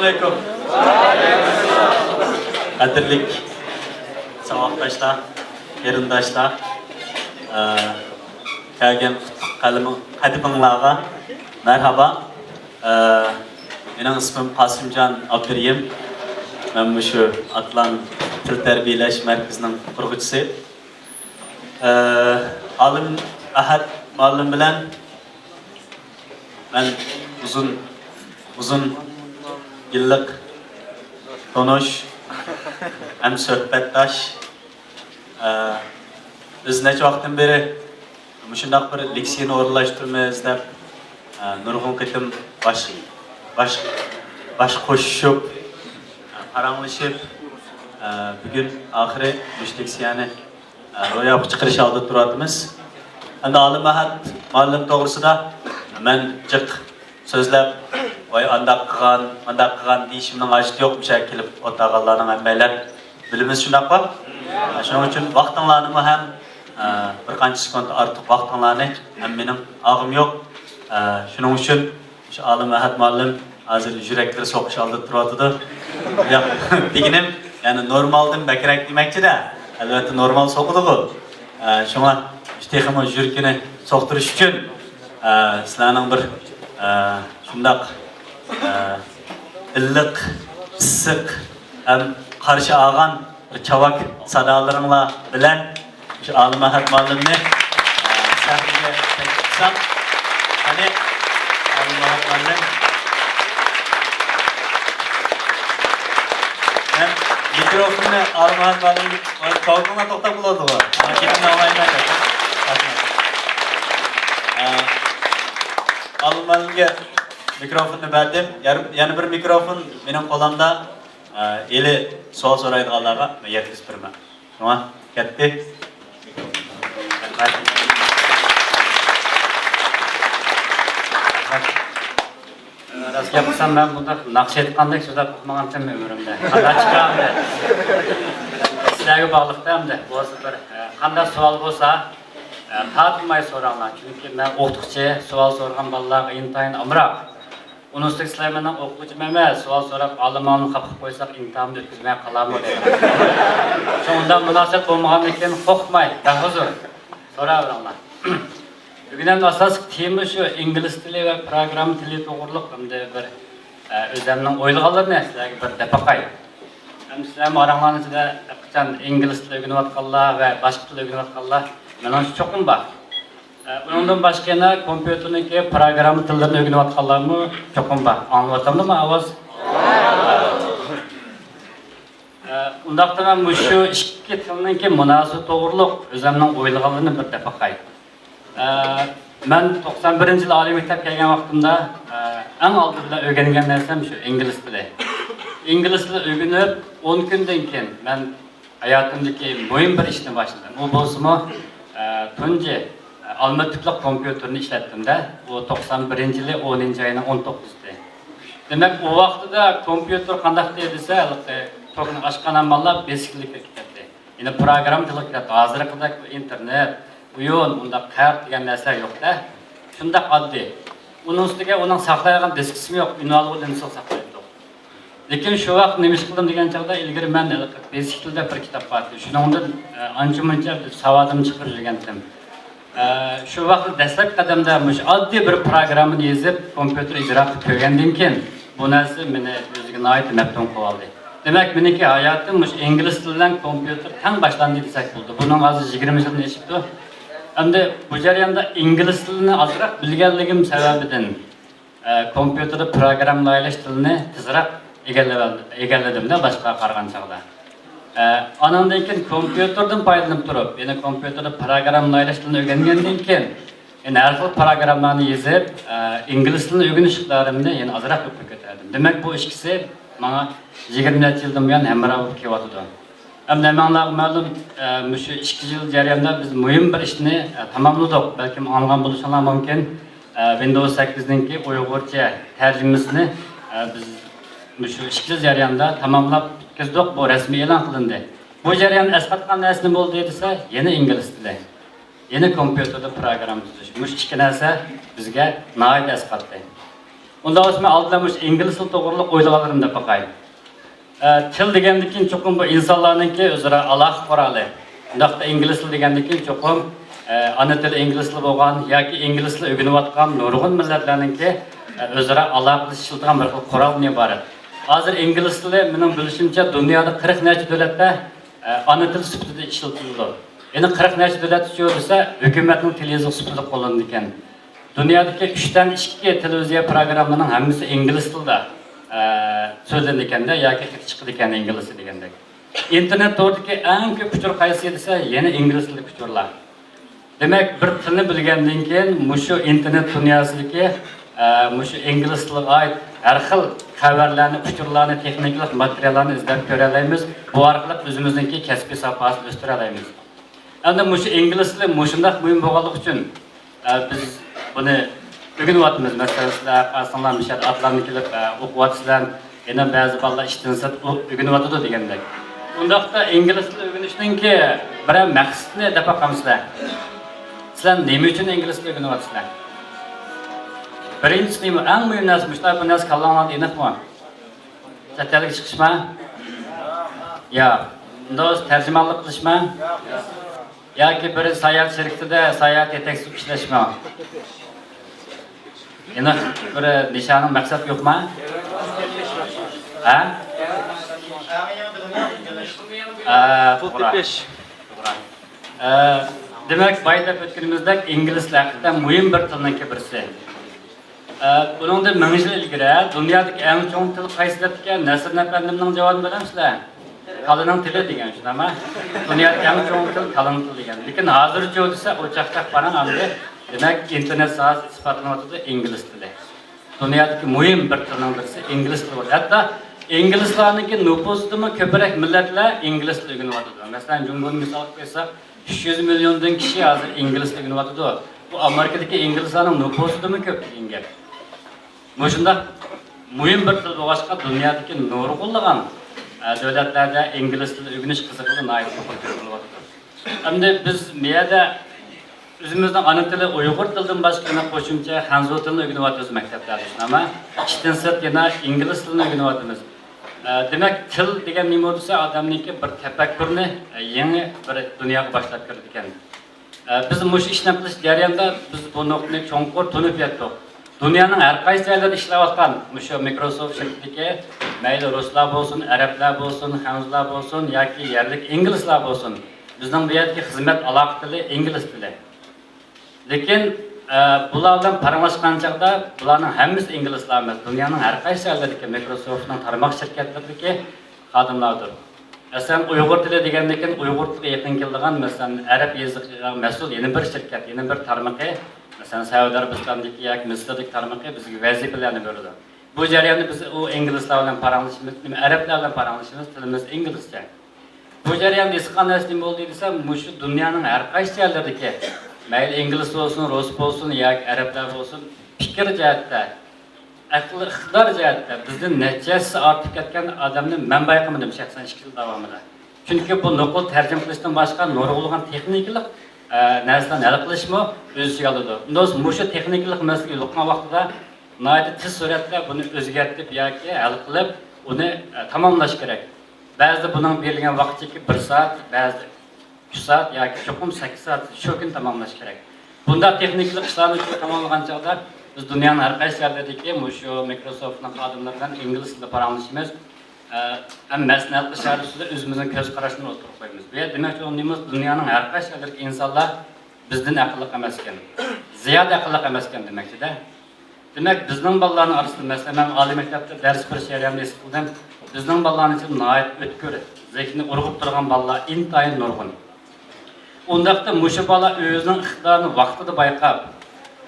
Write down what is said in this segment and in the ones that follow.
Assalamualaikum. Qadrlik saboqdoshlar, qarindoshlar, kelgan qadiminglarga merhaba. Mening ismim Qasimjon Abduriyim. Men shu Atlan til tarbiyalash markazining qurg'uvchisi. Alim Ahad muallim bilan men uzun yillik tonush hem suhbatdosh. Biz necha vaqtdan beri shunday bir leksiyani o'rinlashtiramiz deb nurg'un qitim baş qo'shib paranglashib bugun oxiri leksiyani ro'yobga chiqarish oldida turamiz. Endi Alim Ahad muallim to'g'risida men jiq so'zlab voy andaq qilgan deyishimning hojati yo'q. O'sha kelib o'tag'anlarning hammalar bilimiz shunaqmi? Shuning uchun vaqtinglarni ham bir qancha sekund ortiq vaqtinglarni ham mening og'im yo'q. Shuning uchun shu Alim Ahad muallim hozir yuraklar so'qish oldida turadi. Yo'q, deganim, ya'ni normaldan bakrak demakchi-da. Albatta normal so'qidi-ku. Shunga texmo yurakini so'qtirish uchun sizlarning bir shundaq illiq, issiq ham qarshi olgan bir chavak sadolaringlar bilan shu Alim Ahad muallimni sahnaga taklifsam, qani Alim Ahad muallim men mikrofonni Alim Ahad muallimga qo'yib to'xtab bo'ladi-ku. Ketin olmayman. Alim muallimga mikrofonni berdim. Yana bir mikrofon mening qo'limda. Eli savol so'raydiganlarga men yetkazib beraman. Shunga ketdi. Rasga qilsam men bunda naqsh etgandek so'zlab o'qimaganman umrimda. Qanday chiqamdi? Sizlarga bog'liqda hamda bo'lsa bir qanday savol bo'lsa tatmay so'ranglar. Chunki men o'qituvchi savol so'ragan bolalarga intayin amroq. Unusuq sizlarning o'quvchim emas, savol so'rab olimlarni qapib qo'ysak imtihonni o'tkazmay qolarmi dedim. Shunda munosabat bo'lmagandan keyin qo'rqmay, bahuzur so'raveringlar. Bugun asosiy tema shu ingliz tili va program tili to'g'riliq hamda bir o'zimning o'ylaganlarimni sizlarga bir depaqay. Ham sizlar oranglaringizda qachon ingliz tili o'rganayotganlar va boshqa til o'rganayotganlar men cho'qim bor. Bundan başqa yana kompyuterniki program tillarini o'rganayotganlarmi cho'qim bor. Anglatamdimi ovoz? Undaqda men shu ikki tilninki munosabat to'g'riliq o'zimning o'ylaganlarimni bir depaqay. Men 91-yil oliy maktabga kelgan vaqtimda eng oldinda o'rgangan narsam shu ingliz tili. Ingliz tili o'rganib 10 kundan keyin men hayotimdagi muhim bir ishni boshladim. U bo'lsa-mu tunji Almatiplik kompyuterni ishlatdim-da. Bu 91-yili 10-oyning 19-ida. Demak, u vaqtida kompyuter qanday desa, to'g'ri ochgan amallar basic-likka ketdi. Ya'ni program tili ketdi. Hozirgidek internet, uyun, unda qart degan narsa yo'q-da. Shunda oddiy. Uning ustiga uning saqlaydigan diskisi yo'q, unalg'idan saqlaydi. Lekin shu vaqt nima qildim degan chaqda ilgari men basic tilda bir kitob bor. Shuningdan ancha-muncha savodim chiqarib yurgandim. Shu vaqt dastlab qadamda oddiy bir programmani yozib kompyuter ijro qilib ko'rgandan keyin bu narsa meni o'ziga nihoyat maftun qildi. Demak, meniki hayotim ingliz tili bilan kompyuter tang boshlandi desak bo'ldi. Buning hozir 20 yilni eshitdi. Endi bu jarayonda ingliz tilini ozroq bilganligim sababidan kompyuterda programlash tilini tezroq egalladim-da boshqa qarag'an chog'da. Anandan keyin kompyuterdan foydalanib turib, ya'ni kompyuterda programlash tilini o'rgangandan keyin, har xil programmalarni yozib, ingliz tilini o'rganish iqtidorimni yana ozroq ko'tardim. Demak, bu ikkisi menga 20 yildan buyon hamroh bo'lib kelyapti. Hamda menga ma'lum, shu 2 yil jarayonida biz muhim bir ishni tamomladik. Balki anlagan bo'lishinglar mumkin. Windows 8'ninki Uyg'urcha tarjimasini biz shu 2 yil jarayonida tamomlab bitkazdik. Bu rasmiy e'lon qilindi. Bu jarayon asqatgan narsa bo'ldi desa, yana ingliz tili. Yana kompyuterda program tuzish. Bu ikki narsa bizga nihoyat asqatdi. Unda olsa men aldılamış ingliz tili to'g'riliq o'ylaganlarimni deb bakayım. Til degandan keyin cho'qim bu insonlarningki o'zaro aloqa qurali. Undaqda ingliz tili degandan keyin cho'qim ana tili ingliz tili bo'lgan yoki ingliz tili o'rganayotgan nurg'un millatlarningki o'zaro aloqalashadigan bir xil quroldan iborat. Hozir ingliz tili mening bilishimcha dunyoda 40 necha davlatda ana til sifatida ishlatiladi. Ya'ni 40 necha davlat uchun desa hukumatning tili yozuq sifatida qo'llanadi ekan. Dunyodagi 3 dan 2 televiziya programmasining hammasi ingliz tilida so'zlanadi ekanda yoki chiqadi ekan ingliz tili degandek. İnternet to'g'ridagi eng ko'p uchur qaysi desa yana ingliz tili uchurlar. Demak, bir tilni bilgandan keyin mushu internet dunyosidagi mushu ingliz tiliga oid har xil xabarlarni, uchurlarni, texnik materiallarni izlab ko'ra olamiz. Bu orqali o'zimizningki kasbiy sohasini o'stira olamiz. Endi mushu ingliz tili mushundaq muhim bo'lganligi uchun biz buni o'rganyapmiz. Masalan, sizlar aslında mishad atlarni kelib o'qiyapsizlar, yana ba'zi bolalar ishdan sat o'rganyapti degandek. Undaqda ingliz tili o'rganishninki bir maqsadni deb bakamsizlar. Sizlar nima uchun ingliz tili o'rganyapsizlar? Birinchisi nima? Eng muhim narsa mushta bu narsa kallanlarda aniqmi? Chatlarga chiqishmi? Ya, do'st tarjimonlik qilishmi? Yoki bir sayohat shirkatida sayohat yetakchisi ishlashmi? Yana bir nishoning maqsad yo'qmi? Ha? Demak, bayda o'tganimizdek ingliz tili haqida muhim bir tilning birisi. Buningda ming yil ilgari dunyodagi eng chong til qaysi deb ekan? Nasr Napandimning javobini bilamsizlar? Kalının tili degan shunami? Dunyodagi eng chong til kalın til degan. Lekin hozircha desa o'chaqchaq qarang hamda demak internet sohasi sifatlanadi ingliz tili. Dunyodagi muhim bir tilning birisi ingliz tili. Hatto inglizlarniki nüfusudami ko'proq millatlar ingliz tili o'rganyapti. Masalan, Jumhuriyat misol qo'ysak 300 milliondan kishi hozir ingliz tili o'rganyapti. Bu Amerikadagi inglizlarning nüfusudami ko'p degan gap. Mushunda muhim bir til bo'lg'achqa dunyodagi nurg'unlagan davlatlarda ingliz tili o'rganish qiziqligi noyob bo'lyapti. Endi biz miyada o'zimizning ana tili Uyg'ur tilidan boshqa qo'shimcha Hanzo tilini o'rganyapmiz maktablarda. Ammo ishdan sirт yana ingliz tilini o'rganyapmiz. Demak, til degan nima bo'lsa, odamniki bir tafakkurni yangi bir dunyoga boshlab kirdi ekan. Biz mush ishni qilish jarayonida biz bu nuqtani cho'nqur tunib yetdik. Dunyoning har qaysi joylarida ishlayotgan mushu Microsoft shirkatidagi mayli ruslar bo'lsin, arablar bo'lsin, hamzlar bo'lsin yoki yerlik inglizlar bo'lsin, bizning bu yerdagi xizmat aloqa tili ingliz tili. Lekin bular bilan paramlashgan chaqda bularning hammasi inglizlar emas. Dunyoning har qaysi joylaridagi Microsoftning tarmoq shirkatlaridagi xodimlardir. Masalan, Uyg'ur tili degandan keyin Uyg'ur tiliga yaqin keladigan, masalan, arab yoziqiga mas'ul yana bir shirkat, yana bir tarmoqi, masalan, Saudiya Arabistonidagi yoki Misrdagi tarmoqi bizga vazifalarni beradi. Bu jarayonda biz u inglizlar bilan paramlashimiz, arablar bilan paramlashimiz, tilimiz inglizcha. Bu jarayonda hech qanday narsa bo'ldi desam, mushu dunyoning har qaysi joylaridagi mayli ingliz bo'lsin, rus bo'lsin yoki arablar bo'lsin, fikr jihatda, aql iqtidor jihatda bizning natijasi ortib ketgan odamni men bayqamadim shaxsan 2 yil davomida. Chunki bu nuqul tarjima qilishdan boshqa nurg'ulg'an texnikalik narsalarni hal qilishmi o'z ichiga oladi. Do'st, mushu texnikalik masala yo'qman vaqtida noyat tez suratda buni o'zgartirib yoki hal qilib uni tamomlash kerak. Ba'zida buning berilgan vaqtiki 1 soat, ba'zi 3 soat yoki cho'qim 8 soat shu kun tamomlash kerak. Bunda texnikalik ishlarni tamomlagan chog'da biz dunyoning har qaysi joylaridagi mushu Microsoftning xodimlari bilan ingliz tilida paramlashimiz, ham maslahat qilish ustida o'zimizning ko'z qarashini o'tirib qo'yamiz. Bu demakchi o'rnimiz dunyoning har qaysi joylaridagi insonlar bizdan aqlli emas ekan. Ziyoda aqlli emas ekan demakchi-da. Demak, bizning bolalarning orasida masalan oliy maktabda dars berish jarayonida qildim. Bizning bolalarning uchun noyat o'tkir, zehni urg'ib turgan bolalar intayin nurg'un. Undaqda mushu bola o'zining iqtidorini vaqtida bayqab,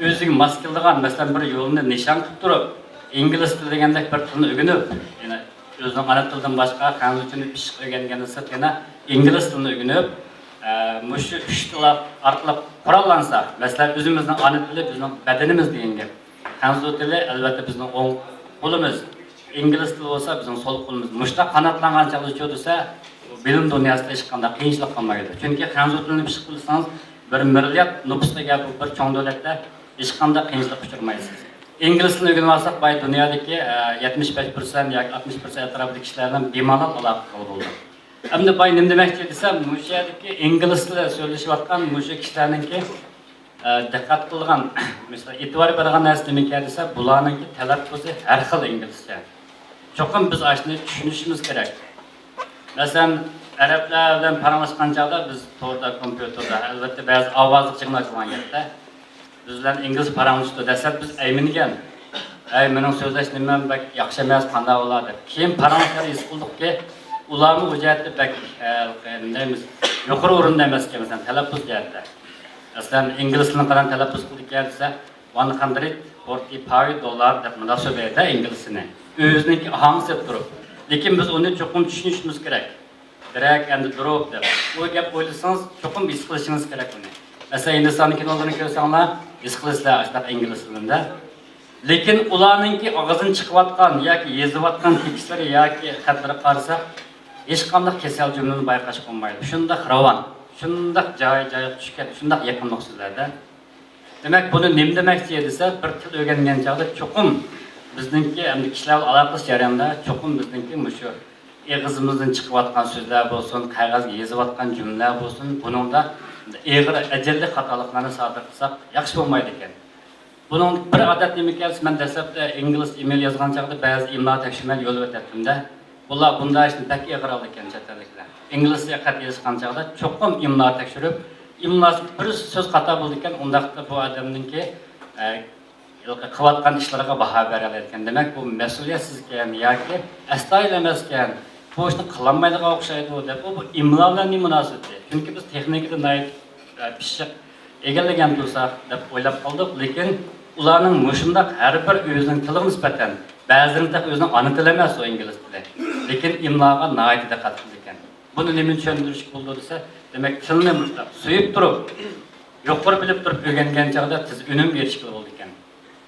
o'ziga mos keladigan masalan bir yo'lni nishon qilib turib, ingliz tili degandek bir tilni o'rganib, yana o'zining ona tilidan boshqa qanchalik pishiq o'rgangandan so'ng yana ingliz tilini o'rganib, mushu 3 til orqali qurollansa, masalan o'zimizning ona tili bizning badanimiz degan gap. Hanzo tili albatta bizning o'ng qo'limiz, ingliz tili bo'lsa bizning so'l qo'limiz. Mushta qanotlangan chog'da desa, bilim dunyosida hech qanday qiyinchilik qolmaydi. Chunki hanzo tilini pishiq qilsangiz, 1 milliard nüfusga bir cho'ng davlatda hech qanday qiyinchilik uchirmaysiz. İngilis tilini öğrenip alsak, bay dünyadaki 75% yoki 60% etrafındaki kişilerden bemalol aloqa bo'ldi. Endi bay nima demoqchi desam, o'sha yerdagi ingliz tilida so'zlashayotgan o'sha kishilarningki diqqat qilgan, masalan, e'tibor bergan narsa nima ekan desa, bularningki talaffuzi har xil inglizcha. Cho'qim biz ashuni tushunishimiz kerak. Masalan, arablar bilan paranglashgan chog'da biz to'g'rida kompyuterda albatta ba'zi ovozli signal qilgan yerda bizlar ingliz paranglashdi desaq biz aymingan. Ay, mening so'zlash nimam bak yaxshi emas, qanday bo'ladi? Keyin paranglashlar his qildikki, ularni o'jatda bak neymiz, yuqori o'rinda emas ekan, masalan, talaffuz jihatda. Masalan, ingliz tilini qanday talaffuz qilgan desa, $145 deb munosabatda inglizini o'zining ahangisi turib. Lekin biz uni cho'qim tushunishimiz kerak. Direkt endi durib deb. Bu gap o'ylasangiz, cho'qim his qilishingiz kerak uni. Masalan, Hindiston kinolarini ko'rsanglar, his qilasizlar ashtar ingliz tilida. Lekin ularningki og'zidan chiqayotgan yoki yozayotgan tekstlari yoki xatlari qarasa, hech qanday kasal jumlani bayqash bo'lmaydi. Shunday ravon, shunday joy-joy tushgan, shunday yaqinlik so'zlarda. Demak, buni nima demoqchi desa, bir til o'rgangan chog'da cho'qim bizningki endi kishilar aloqalash jarayonida cho'qim bizningki mushu eg'izimizdan chiqayotgan so'zlar bo'lsin, qog'ozga yozayotgan jumlalar bo'lsin, buningda eg'ir ajalli xatoliklarni sodir qilsak yaxshi bo'lmaydi ekan. Buning bir odat nima ekan, men dastlabda ingliz email yozgan chog'da ba'zi imlo tekshiruvlar yo'l o'tatdim-da. Bular bunday ishni tak eg'ir oldi ekan chetliklar. Inglizcha xat yozgan chog'da cho'qim imlo tekshirib, imlos bir so'z xato bo'ldi ekan, undaqda bu odamningki qilayotgan ishlariga baho beradi ekan. Demak, bu mas'uliyatsiz ekan yoki astoydil emas ekan. Bu ishni qilolmaydigan o'xshaydi deb bu imlolarning munosabati. Chunki biz texnikada pishiq egallagan bo'lsak deb o'ylab qoldik, lekin ularning mushundaq har bir o'zining tiliga nisbatan ba'zilarida o'zining ona tili emas o ingliz tili. Lekin imloga nihoyatda diqqat qildi ekan. Buni nima tushundirish bo'ldi desa, demak tilni suyib turib, yuqori bilib turib o'rgangan chog'da tiz unum berishga bo'ldi ekan.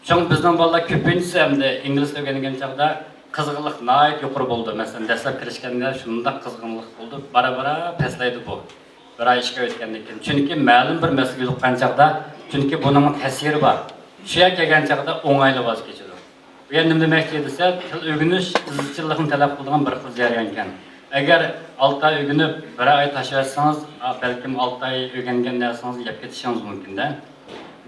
Chunki bizning bolalar ko'pincha hamda ingliz o'rgangan chog'da qizg'inlik nihoyat yuqori bo'ldi. Masalan, dastlab kirishganda shunday qizg'inlik bo'ldi, bara-bara pastlaydi bu. Bir ay ishga o'tgandan keyin. Chunki ma'lum bir masalaga yo'qqan chog'da, chunki buning ta'siri bor. Shu yerga kelgan chog'da o'ng'ayli voz kechadi. Bu endi nima demoqchi desa, til o'rganish izchillikni talab qiladigan bir xil jarayon ekan. Agar 6 oy o'rganib, 1 oy tashlaysangiz, balkim 6 oy o'rgangan narsangizni yeb ketishingiz mumkin-da.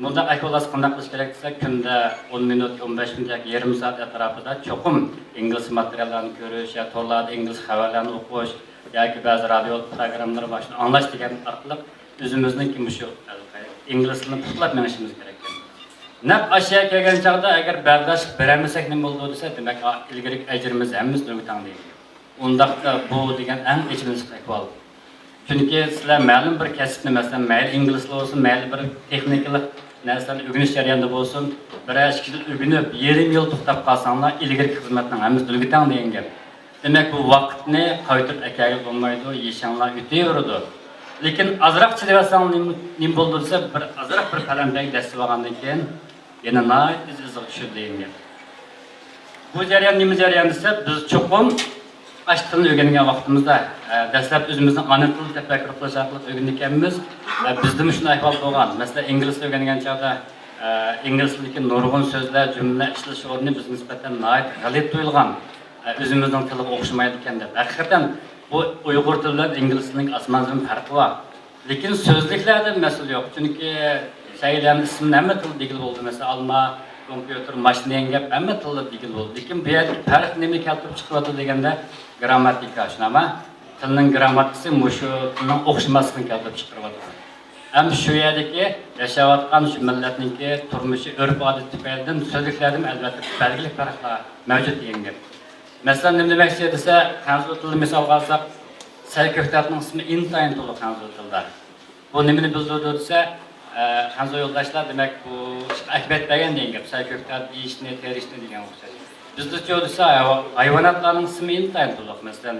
Bunda akıllas qanday qilish kerak desa, kunda 10 minut, 15 minut yoki yarim soat atrofida cho'qim ingliz materiallarni ko'rish, yoki to'rlarda ingliz xabarlarni o'qish yoki ba'zi radio programmalar va shuni anglash degan orqali o'zimizningki shu ingliz tilini puxtalab menishimiz kerak ekan. Naq ashyo kelgan chog'da agar bardosh beramasak nima bo'ldi desa, demak ilgari ajrimiz hammamiz nurg'itang deydi. Undaqda bu degan eng ichinchi ahvol. Chunki sizlar ma'lum bir kasbni, masalan, mayli ingliz bo'lsin, mayli bir texnikalik narsalarni o'rganish jarayonida bo'lsin, bir yil o'rganib, yarim yil to'xtab qolsanglar, ilgari xizmatning hammasi nurg'itang degan gap. Demak, bu vaqtni qaytarib akaga bo'lmaydi, yeshanglar o'taveradi. Lekin azroq chidaysang nima bo'ldi desa, bir azroq bir palanbak dasib olgandan keyin yana nihoyat izg'iq tushib degan gap. Bu jarayon nima jarayon desa, biz cho'qim ash tilni o'rgangan vaqtimizda dastlab o'zimizning ona tilini tafakkur qilish orqali o'rganganmiz. Bizda shunday ahvol bo'lgan. Masalan, ingliz o'rgangan chog'da ingliz tilidagi nurg'un so'zlar, jumla ishlash o'rni biz nisbatan nihoyat g'alati tuyulgan. O'zimizning tiliga o'xshamaydi ekan deb. Haqiqatan bu Uyg'ur tili bilan ingliz tilining osmondan farqi bor. Lekin so'zliklarda mas'ul yo'q. Chunki shaylarning ismini hamma til degil bo'ldi. Masalan, olma, kompyuter, mashina degan gap hamma tilda degil bo'ldi. Lekin bu yerda farq nima keltirib chiqyapti deganda grammatika shunama tilning grammatikasi mushu tilning o'xshamasligini keltirib chiqaryapti. Ham shu yerdagi yashayotgan shu millatningki turmushi, urf-odat tufaylidan so'zliklarda albatta belgili farqlar mavjud degan gap. Masalan, nima demoqchi desa, Hanzo tilini misol olsak, Sayko'ktatning ismi intayin to'liq Hanzo tilda. Bu nimani bildiradi desa, Hanzo yo'ldoshlar demak bu akbat degan gap, Sayko'ktat yeyishni, terishni degan o'xshash. Bizda desa, hayvonotlarning ismi intayin to'liq. Masalan,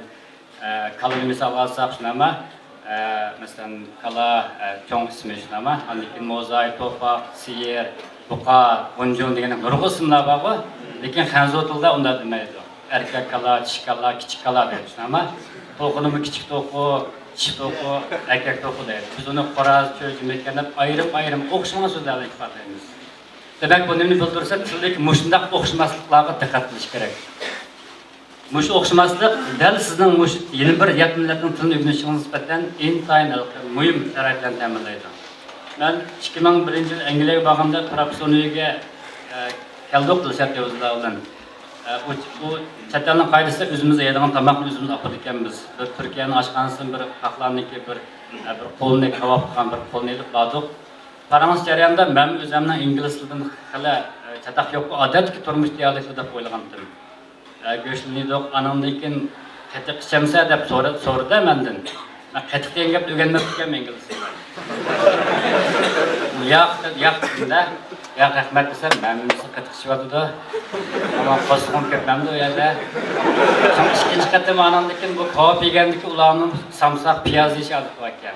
kalani misol olsak, shunama, masalan, kala cho'ng ismi shunama, lekin mozay, to'paq, siyer, buqa, bunjon degan nurg'un ismlar bor, lekin Hanzo tilda unday demaydi. Erkek kala, dişi kala, kichik kala deydi. Ama to'qinimi kichik to'qi, kichik to'qi, erkek to'qi deydi. Biz uni qo'raz, cho'jim ekanib ayrim-ayrim o'xshagan so'zlarni ifodalaymiz. Demek bu neyini bildirse tildeki muşundaq o'xshamasliklarga diqqat qilish kerak. Mush o'xshamaslik dal sizning mush yeni bir yat millatning tilini o'rganishingiz nisbatan intayin muhim sharoitlarni ta'minlaydi. Men 2001-yil Angliyaga borganda professoriga keldik qilishadi o'zlar bilan. Bu chet elning qoidasi o'zimiz yeydigan tomoqni o'zimiz olib ekanmiz. Bir Turkiyaning oshxonasidan bir xalqlarniki bir qo'lni kavob qilgan bir qo'lni ilib bordik. Paramız jarayonida men o'zimning ingliz tilidan hali chataq yo'q odatki turmush dialekti deb o'ylagandim. Go'shtni do'q anamdan qatiq ichamsa deb so'radi mendan. Men qatiq degan gapni o'rganmabman ingliz tilida. Ya rahmat desam, men qatiq ichiyotdi. Ama qo'sqim ketmamdi u yerda. So'ng ikkinchi qatim anamdan bu kavob yegandiki ularning samsaq piyoz yeyishadi ekan.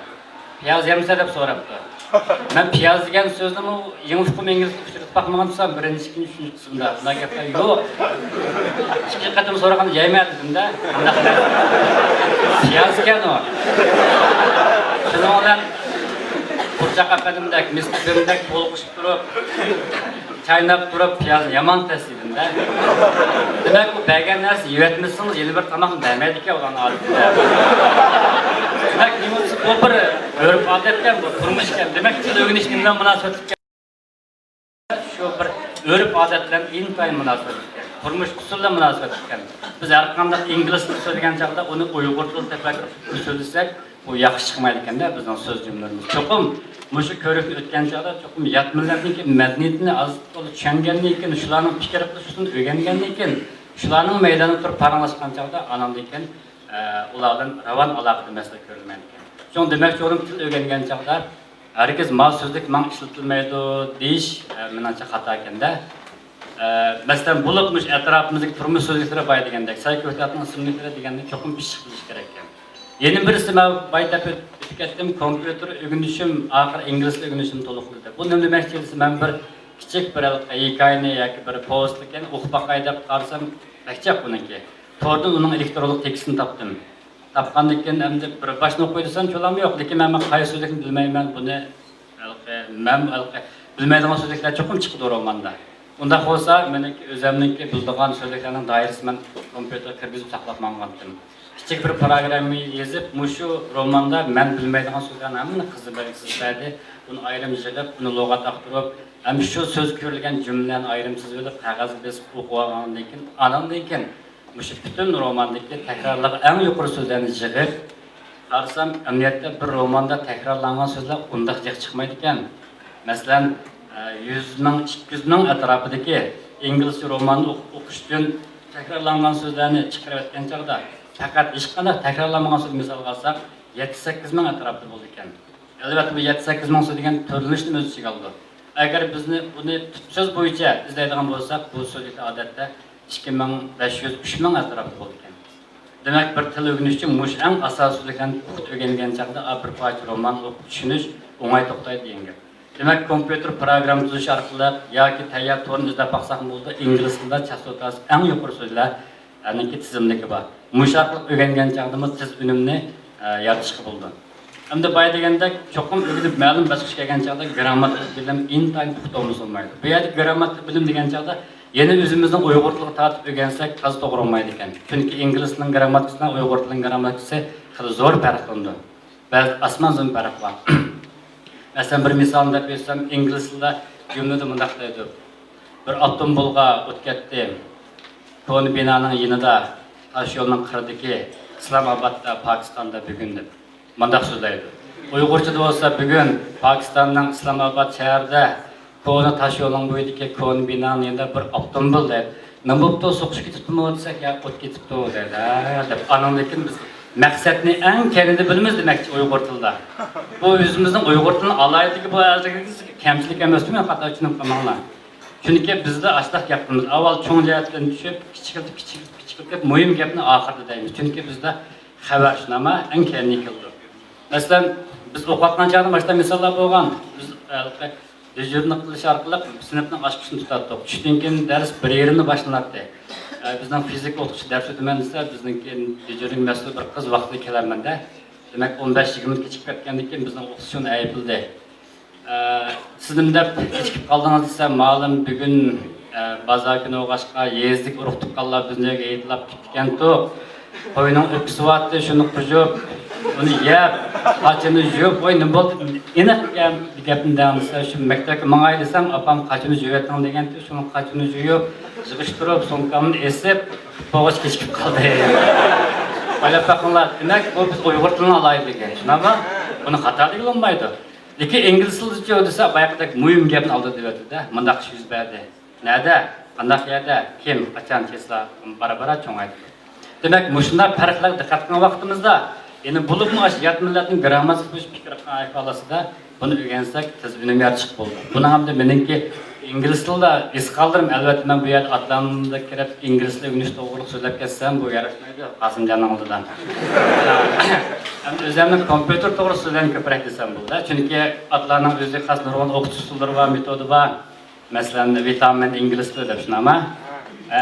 Piyoz yemsa deb so'rabdi. Ben piyoz degan so'zni yangi fuqum inglizga uchratib bakmagansan birinchi, ikkinchi, uchinchi qismda. Bunday gaplar yo'q. Ikkinchi qatim so'raganda yeymaydi dedim-da. Piyoz ekan u. Shuning bilan Burçak efendimdek, miskidimdek bo'lqishib turib, chaynab turib piyozni yomon tasiydim-da. Demak, bu bergan narsa yeyatmisiniz, yeni bir tomoqni bermaydi ekan ularning odatida. Demak, bu bir örf odatdan bu turmush ekan. Demak, til o'rganish bilan munosabatga shu bir örf odat bilan intayin munosabat ekan. Turmush usuliga munosabat ekan. Biz har qanday ingliz tilida so'zlagan chaqda uni uyg'ur tilida so'zlasak, bu yaxshi chiqmaydi ekanda bizning so'z jumlalarimiz. Cho'qim mushu ko'rikni o'tgan chaqda cho'qim yat millatniki madaniyatini az to'liq tushungandan keyin, shularning fikr qilishini o'rgangandan keyin, shularning maydonida turib paranglashgan chaqda anamdan keyin ulardan ravon aloqa masala ko'rilmaydi ekan. Shuning demakchi o'rim til o'rgangan chaqda hargiz mal so'zlik man ishlatilmaydi deyish menimcha xato ekanda. Masalan, bo'libmish atrofimizdagi turmush so'zliklari boy degandek, sayko'tatning ismliklari degandek cho'qim ish qilish kerak ekan. Yeni birisi ben baytap ötüp kettim, kompüter öğrenişim, ahir ingliz öğrenişim to'liqladi. Bu nima demakchi men bir kichik bir hikoyani yoki bir postlikni o'qib baqay deb qarsam, bakchaq buniki. To'rdan uning elektronlik tekstini topdim. Topgandan keyin endi bir boshni o'qib qo'ysam cho'lam yo'q, lekin men qaysi so'zlikni bilmayman, buni men bilmaydigan so'zliklar cho'qim chiqdi romanda. Unda bo'lsa, meniki o'zimniki bildigan so'zliklarning doirasini men kompüterga kirgizib saqlab mangandim. Kichik bir programma yazib, mushu romanda men bilmaydigan so'zlarni hammani qizib berdi. Buni ayrim yig'ib, uni lug'at aqtirib, ham shu so'z ko'rilgan jumlalarni ayrimsiz bo'lib qog'ozga bosib o'qib olgandan keyin, anamdan keyin mushu butun romandagi takrorlangan eng yuqori so'zlarni yig'ib, qarsam, amniyatda bir romanda takrorlangan so'zlar undaq chiqmaydi ekan. Masalan, 100 ming, 200 ming atrofidagi ingliz romanni o'qishdan takrorlangan so'zlarni chiqarib aytgan chog'da fakat hech qanday takrorlanmagan so'z misol olsak 7-8 ming atrofida bo'ldi ekan. Albatta bu 7-8 ming so'z degan to'linishni o'z ichiga oldi. Agar bizni buni so'z bo'yicha izlaydigan bo'lsak, bu so'zliklar odatda 2500-3000 ming atrofida bo'ldi ekan. Demak, bir til o'rganish uchun mush eng asosiy so'zliklarni o'rgangan chaqda bir parcha roman o'qib tushunish o'ng'ay to'xtaydi degan gap. Demak, kompüter program tuzish orqali yoki tayyor to'rni izlab baqsaq bo'ldi, ingliz tilida chastotasi eng yuqori so'zlar aniki tizimdagi bor. Mushaqliq o'rgangan chaqdamiz tiz unumni yaratishga bo'ldi. Hamda boy deganda cho'qim o'rganib ma'lum bosqichga kelgan chaqda grammatik bilim intayin puxta bo'lmaydi. Bu yerda grammatik bilim degan chaqda yana o'zimizning uyg'ur tiliga tortib o'rgansak to'g'ri to'g'ri bo'lmaydi ekan. Chunki ingliz tilining grammatikasidan uyg'ur tilining grammatikasi xili zo'r farq qildi. Ba'zi asman zum farq bor. Masalan, bir misolni deb bersam, ingliz tilida jumlada bunday deydi. Bir avtomobilga o'tkatdi. Koni binoning yonida tash yo'lning qiridagi Islomobodda, Pokistonda bugun deb mundaq so'zlaydi. Uyg'urchada bo'lsa bugun Pokistonning Islomobod shahrida koni tash yo'lning bo'yidagi koni binoning yonida bir avtomobil deb, nima bo'pti so'qish ketibmi desak, ya o't ketibdi deb. Anamlekin biz maqsadni eng kenida bilamiz demakchi Uyg'ur tilida. Bu o'zimizning Uyg'ur tilini alayidagi bu kamchilik emas, men xato tushunib qolmanglar. Chunki bizda ashlaq gapimiz avval cho'ng jihatdan tushib, kichik muhim gapni oxirida deymiz. Chunki bizda xabarshnoma eng kenni keldi. Masalan, biz o'qiyotgan chog'da boshqa misollar bo'lgan. Biz dejurni qilish orqali sinfning ochqishini tutatdik. Tushdan keyin dars 1:30 boshlanadi. Bizning fizik o'qituvchi dars o'taman desa, bizning dejurning mas'ul bir qiz vaqtida kelarmanda. Demak, 15-20 kechikib ketgandan keyin bizning o'qituvchimiz aybldi. Sizin de içkip kaldığınız ise malum bugün bazar günü oğaşka yezdik uruqtık kallar bizne eğitilap gitken to koyunun öpüsü vattı şunu kujup onu yap kaçını jüp oy ne boldu inek gapini dağınısa şu mektepke mağay desem apam kaçını jüvetin degen to şunun kaçını jüyüp jıgıştırıp sonkamını esip boğaç geçip kaldı. Öyle bakınlar demek bu biz Uygur tilini alaydık. Şuna bak bunu hata değil olmaydı. Lekin İngiliz tilida desa bayaqdek mühim gapni aldı debdi de. Mundaq ish yuz berdi. Nada? Qandaq yerda? Kim? Qachon kesla bara-bara cho'ngaydi. Demak, mushunday farqlarga diqqat qilgan vaqtimizda, endi bulibmi ash yat millatning grammatik fikr ifolasida buni o'rgansak tez unumiyat chiqib bo'ldi. Buni hamda meningki ingliz tilida es qoldirim, albatta men bu yerda atlanimda kirib ingliz tilida o'rganish to'g'ri so'zlab ketsam bu yarashmaydi Qosimjonning oldidan. O'zimning kompyuter to'g'ri so'zlarni ko'proq desam bo'ldi. Chunki atlarning o'ziga xos nurg'un o'qitish usullari va metodi bor. Masalan, vitamin ingliz tilida deb tushunama.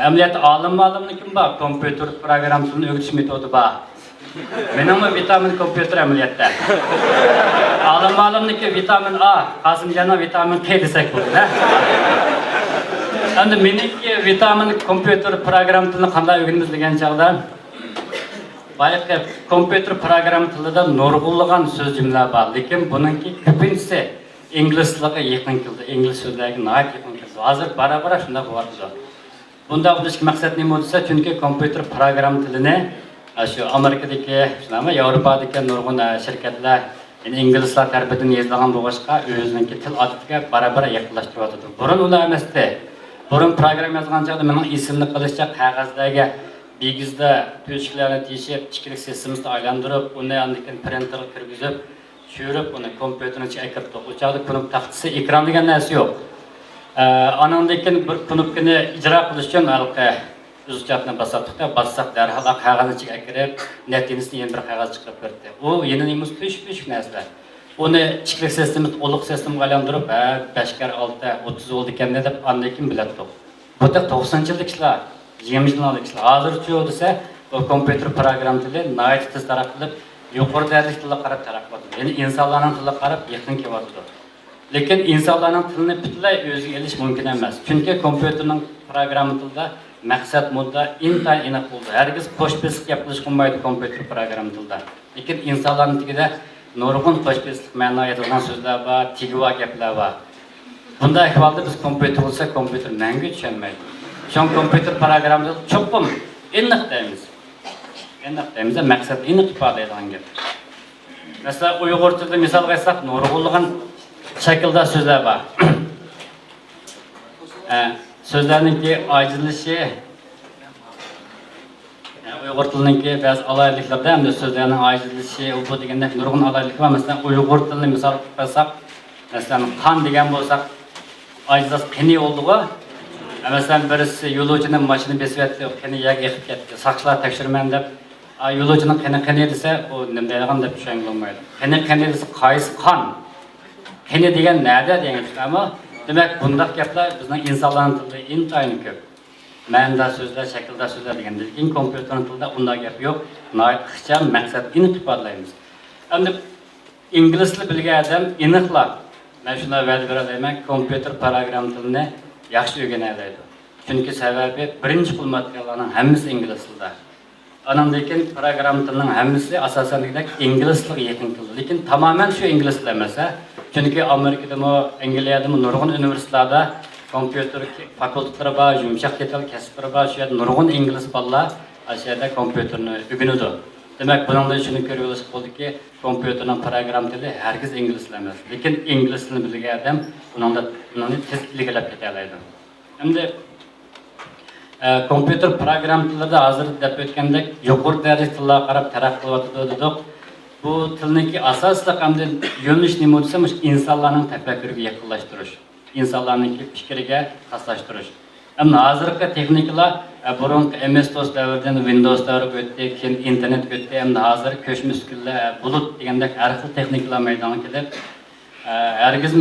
Amaliyotda olimlarnikim bor, kompyuter program tilini o'rgatish metodi bor. Menimmi vitamin kompyuter amaliyotda. Olimlarniki vitamin A, Qosimjonning vitamin K desak bo'ladi. Endi meniki vitamin kompyuter program tilini qanday o'rganamiz degan chog'da bayaqi kompyuter program tilida nurg'unlagan so'z jumlalar bor, lekin buningki ko'pinchisi ingliz tiliga yaqin keldi, ingliz so'zlariga nihoyat yaqin keldi. Hozir bara-bara shunday bo'lyapti. Bunda bo'lishki maqsad nima bo'lsa, chunki kompyuter program tilini shu Amerikadagi, shunami, Yevropadagi nurg'un shirkatlar inglizlar tarafidan yozilgan bo'lg'achqa o'zining til odatiga bara-bara yaqinlashtiryapti. Burun ular emasdi. Burun program yozgan chog'da mening esimni qilishcha qog'ozdagi bilgizda teshiklarni teshib, ichkilik sistemini aylantirib, uni andikin printerga kirgizib, tushirib, uni kompyuterning ichiga kiritib, o'chog'da knop taxtasi ekran degan narsa yo'q. Anandikin bir knopkani ijro qilish uchun halqa o'zchatni bassak darhol qog'ozni ichiga kirib, natijasini yana bir qog'oz chiqarib berdi. U yana nimiz pish narsa. Uni ichkilik sistemini to'liq sistemaga aylantirib, 5 kar 6 30 bo'ldi ekan deb andikin biladi. Bu 90-yillik ishlar 20-yillik ishlar. Hozircha desa, bu kompyuter program tili nihoyat tez taraqqiyot, yuqori darajali tilga qarab taraqqiyot. Ya'ni insonlarning tiliga qarab yaqin kelyapti. Lekin insonlarning tilini butunlay o'ziga elish mumkin emas. Chunki kompyuterning program tilida maqsad mudda intayin aniq bo'ldi. Hargiz qo'shbeslik yapilish qilmaydi kompyuter program tilida. Lekin insonlarning tilida nurg'un qo'shbeslik ma'no yozilgan so'zlar bor, tig'va gaplar bor. Bunday ahvolda biz kompyuter bo'lsa, kompyuter menga tushunmaydi. Şu kompüter programda çoxum aniq deymiz. Aniq deymiz, maqsad aniq ifoda etgan gap. Mesela Uyg'ur tilida misol qo'ysak, nurg'unlagan shaklda so'zlar bor. So'zlarningki ojizlishi Uyg'ur tilininki ba'zi alayliklarda hamda so'zlarning ojizlishi, bu degandek nurg'un alaylik bor. Masalan, Uyg'ur tilini misol qo'ysak, masalan, qon degan bo'lsak, ojizlik qani oldi-ku. Mesela birisi yo'lovchining mashina besiyatdi, qani yak yiqib ketdi. Saqchilar tekshirman deb, yo'lovchining qani desa, u nima deydigan deb tushunolmaydi. Qani desa qaysi qon? Qani degan nada degan ama demak bunday gaplar bizning insonlarning tilida intayin ko'p. Ma'noda so'zlar, shaklda so'zlar degan. Lekin kompyuter tilida unday gap yo'q. Nihoyat ixcham maqsad aniq ifodalaymiz. Endi ingliz tili bilgan odam aniqlab, men shunday va'da beraman, kompyuter program tilini yaxshi o'rganaydi. Chunki sababi birinchi pul materiallarning hammasi ingliz tilida. Anandan program tilining hammasi asosan ingliz tiliga yaqin keldi. Lekin tamoman shu ingliz tili emas. Chunki Amerikada, Angliyada nurg'un universitetlarda kompyuter fakultetlari bor, yumshoq detal kasblari bor, shu yerda nurg'un ingliz bolalar ashada kompyuterni o'rganadi. Demak, bundan shuni ko'rish bo'ldiki, kompyuterning program tili hargiz ingliz tili emas. Lekin ingliz tilini bilgan odam buni tez ilgilab keta oladi. Endi kompyuter program tilida hozir deb o'tgandek yuqori darajali tillarga qarab taraqqiyot qilyotdi dedik. Bu tilniki asosli hamda yo'nalish nima desa, insonlarning tafakkuriga yaqinlashtirish, insonlarning fikriga xoslashtirish. Ammo hozirgi texnikalar burungi MS-DOS davridan Windows davriga o'tdi, keyin internet o'tdi, endi hozir ko'chma uskunlar, bulut degandek har xil texnikalar maydonga kelib, hargiz